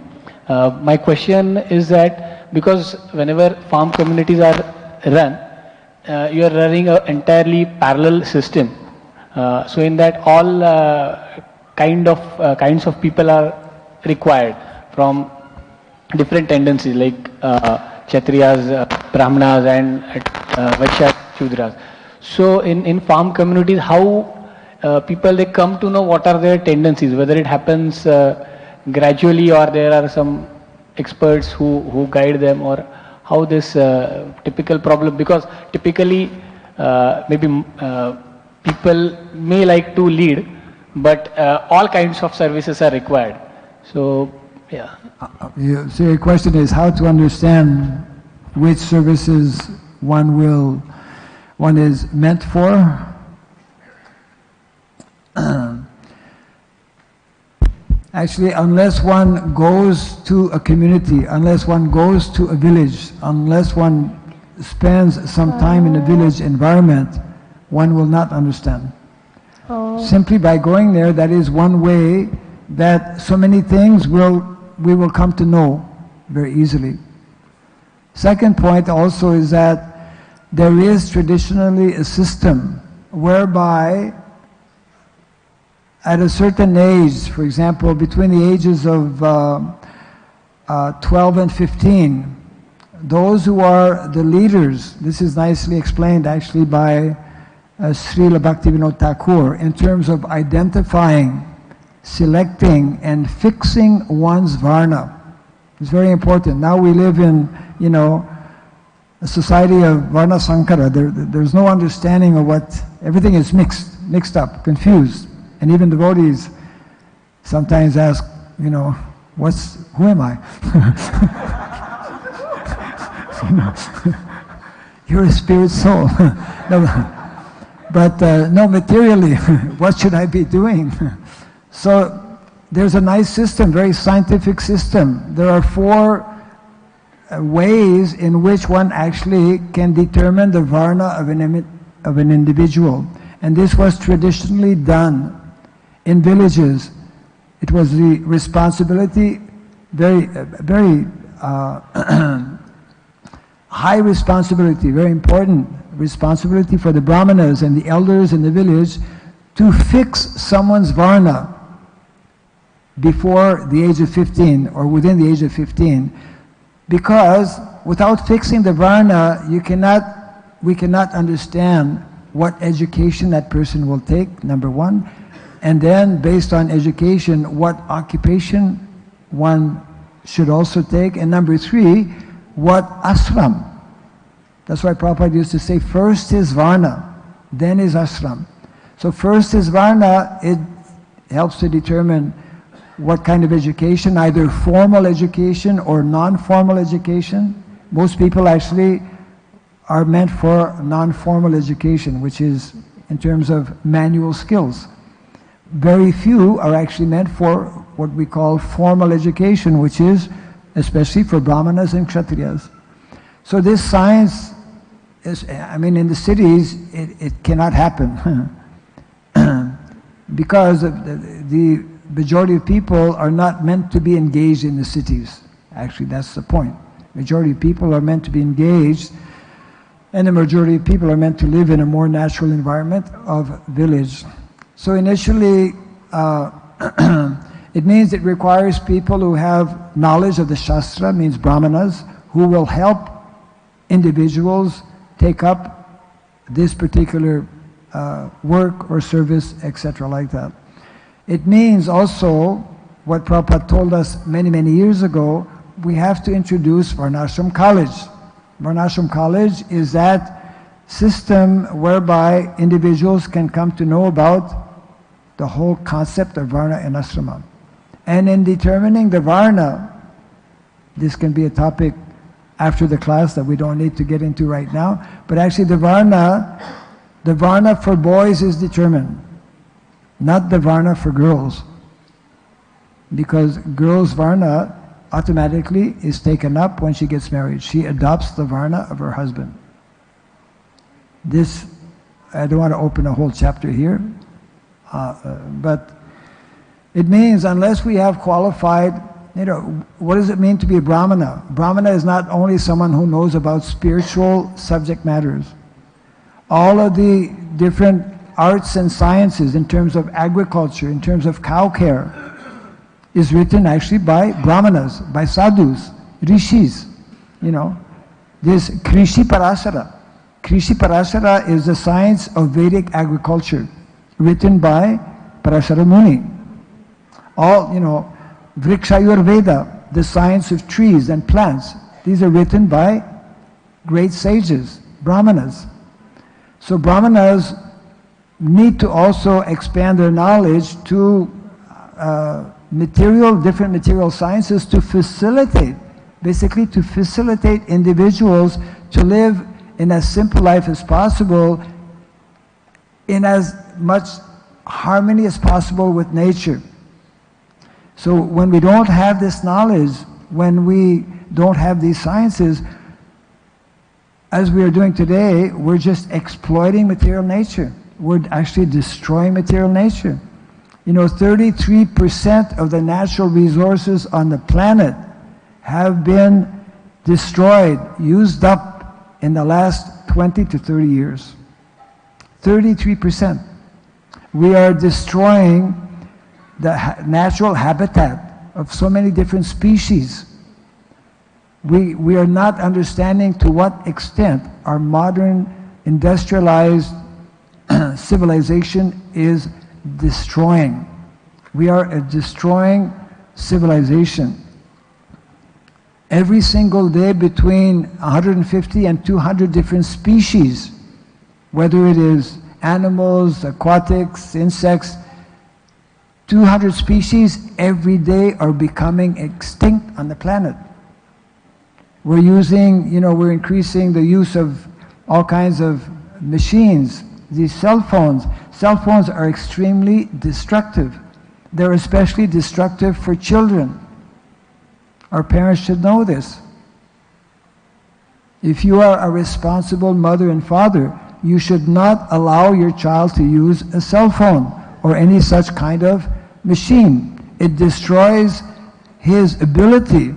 My question is that because whenever farm communities are run, you are running an entirely parallel system. So in that all kinds of people are required from different tendencies like Kshatriyas, Brahmanas and Vaishyas, Shudras. So in farm communities, how people they come to know what are their tendencies, whether it happens gradually or there are some experts who guide them, or how this typical problem, because typically maybe people may like to lead, but all kinds of services are required. So, yeah. So your question is how to understand which services one is meant for. Actually, unless one goes to a community, unless one goes to a village, unless one spends some time in a village environment, one will not understand. Simply by going there, that is one way that so many things we will come to know very easily. Second point also is that there is traditionally a system whereby at a certain age, for example, between the ages of 12 and 15, those who are the leaders, this is nicely explained actually by Srila Bhaktivinoda Thakur in terms of identifying, selecting and fixing one's varna. It's very important. Now we live in, a society of varna sankara. There's no understanding of what, everything is mixed up, confused. And even devotees sometimes ask, who am I? You're a spirit soul. But no, materially, what should I be doing? So there's a nice system, very scientific system. There are 4 ways in which one actually can determine the varna of an individual. And this was traditionally done in villages. It was the responsibility, very high responsibility, very important responsibility for the brahmanas and the elders in the village to fix someone's varna before the age of 15 or within the age of 15, because without fixing the varna, we cannot understand what education that person will take, number 1, and then based on education, what occupation one should also take, and number 3, what ashram. That's why Prabhupada used to say, first is varna, then is ashram. So first is varna, it helps to determine what kind of education, either formal education or non-formal education. Most people actually are meant for non-formal education, which is in terms of manual skills. Very few are actually meant for what we call formal education, which is especially for brahmanas and kshatriyas. So this science is, in the cities, it cannot happen. Because the majority of people are not meant to be engaged in the cities. Actually, that's the point. Majority of people are meant to be engaged, and the majority of people are meant to live in a more natural environment of village. So initially, it means it requires people who have knowledge of the Shastra, means brahmanas, who will help individuals take up this particular work or service, etc., like that. It means also, what Prabhupada told us many, many years ago, we have to introduce Varnashram College. Varnashram College is that system whereby individuals can come to know about the whole concept of Varna and Ashrama. And in determining the Varna, this can be a topic after the class that we don't need to get into right now, but actually the Varna for boys is determined, not the Varna for girls. Because girls' Varna automatically is taken up when she gets married. She adopts the Varna of her husband. This, I don't want to open a whole chapter here, but it means unless we have qualified, what does it mean to be a Brahmana? Brahmana is not only someone who knows about spiritual subject matters. All of the different arts and sciences in terms of agriculture, in terms of cow care, is written actually by Brahmanas, by sadhus, rishis, This Krishi Parasara. Krishi Parasara is the science of Vedic agriculture, written by Parasara Muni. All, Vrikshayurveda, the science of trees and plants, these are written by great sages, Brahmanas. So Brahmanas need to also expand their knowledge to different material sciences to facilitate individuals to live in as simple life as possible, in as much harmony as possible with nature. So when we don't have this knowledge, when we don't have these sciences, as we are doing today, we're just exploiting material nature. We're actually destroying material nature. 33% of the natural resources on the planet have been destroyed, used up in the last 20 to 30 years. 33%. We are destroying the natural habitat of so many different species. We are not understanding to what extent our modern industrialized civilization is destroying. We are a destroying civilization. Every single day between 150 and 200 different species, whether it is animals, aquatics, insects, 200 species every day are becoming extinct on the planet. We're we're increasing the use of all kinds of machines, these cell phones. Cell phones are extremely destructive. They're especially destructive for children. Our parents should know this. If you are a responsible mother and father, you should not allow your child to use a cell phone or any such kind of machine. It destroys his ability.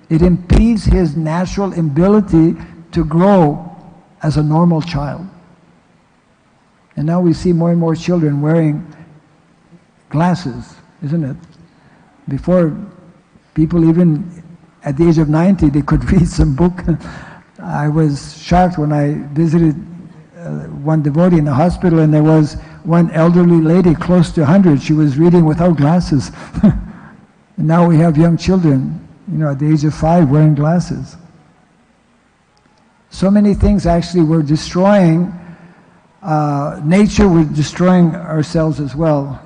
It impedes his natural ability to grow as a normal child. And now we see more and more children wearing glasses, isn't it? Before, people even at the age of 90, they could read some book. I was shocked when I visited one devotee in the hospital, and there was one elderly lady close to 100. She was reading without glasses. And now we have young children, at the age of 5 wearing glasses. So many things actually we're destroying. Nature, we're destroying ourselves as well.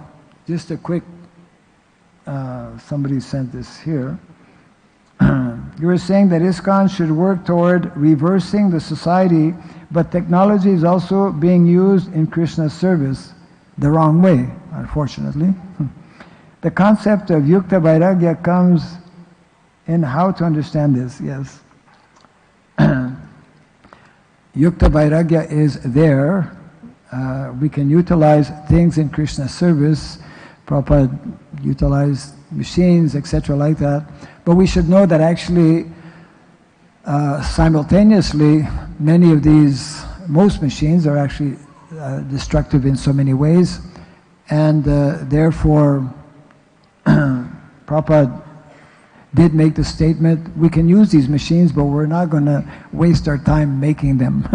Just a quick, somebody sent this here. You were saying that ISKCON should work toward reversing the society, but technology is also being used in Krishna's service the wrong way, unfortunately. The concept of Yukta Vairagya comes in how to understand this, yes. Yukta Vairagya is there. We can utilize things in Krishna's service. Prabhupada utilized machines, etc. like that. But we should know that actually, simultaneously, most machines are actually destructive in so many ways. And therefore, Prabhupada did make the statement, we can use these machines, but we're not going to waste our time making them.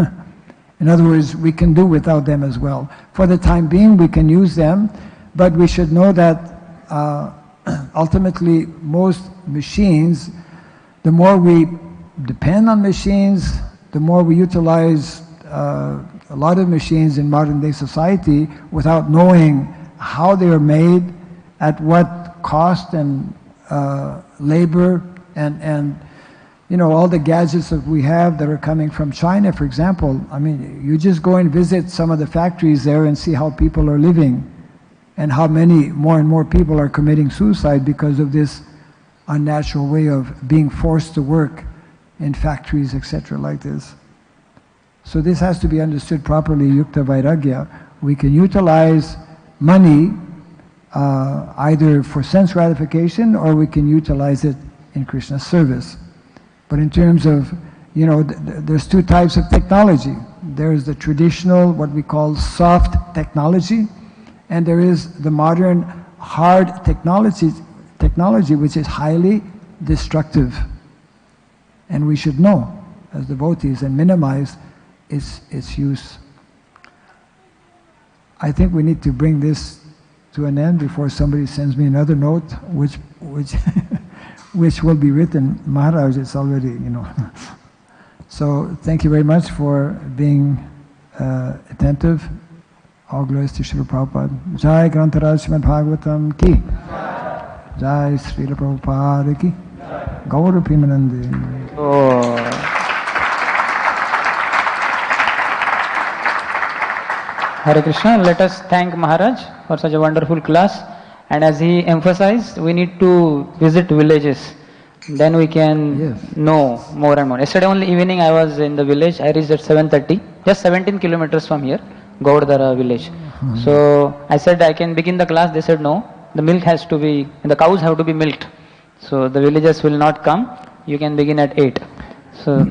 In other words, we can do without them as well. For the time being, we can use them, but we should know that ultimately most machines the more we depend on machines, the more we utilize a lot of machines in modern day society without knowing how they are made, at what cost and labor, and all the gadgets that we have that are coming from China, for example. I mean, you just go and visit some of the factories there and see how people are living, and how many more and more people are committing suicide because of this unnatural way of being forced to work in factories, etc., like this. So this has to be understood properly, yukta vairagya. We can utilize money either for sense gratification, or we can utilize it in Krishna's service. But in terms of, there's two types of technology. There's the traditional, what we call soft technology, and there is the modern hard technology which is highly destructive. And we should know, as devotees, and minimize its use. I think we need to bring this to an end before somebody sends me another note, which which will be written. Maharaj, it's already, So thank you very much for being attentive. All glories to Srila Prabhupada. Jai Grantaraj Srimad Bhagavatam ki. Jai Srila Prabhupada ki. Gaura Premanande. Oh. Hare Krishna, let us thank Maharaj for such a wonderful class. And as he emphasized, we need to visit villages. Then we can know more and more. Yesterday only evening I was in the village. I reached at 7:30, just 17 kilometers from here, Gaurdara village. So I said I can begin the class. They said no, the milk has to be, the cows have to be milked. So the villagers will not come. You can begin at 8. So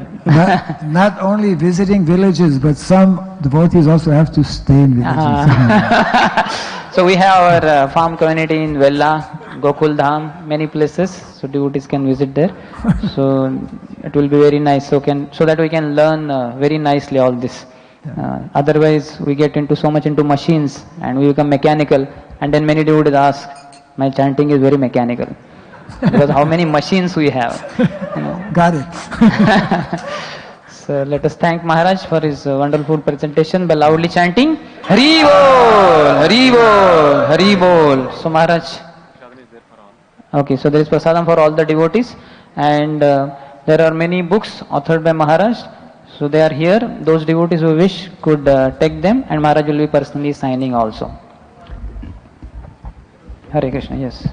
not only visiting villages, but some devotees also have to stay in villages. So we have our farm community in Vella, Gokul Dham, many places. So devotees can visit there. So it will be very nice. So that we can learn very nicely all this. Otherwise, we get so much into machines and we become mechanical. And then many devotees ask, my chanting is very mechanical. Because how many machines we have. Got it. So let us thank Maharaj for his wonderful presentation by loudly chanting Hari Bol, Hari Bol, Hari Bol. So Maharaj, okay, so there is prasadam for all the devotees, and there are many books authored by Maharaj. So they are here. Those devotees who wish could take them, and Maharaj will be personally signing also. Hare Krishna, yes.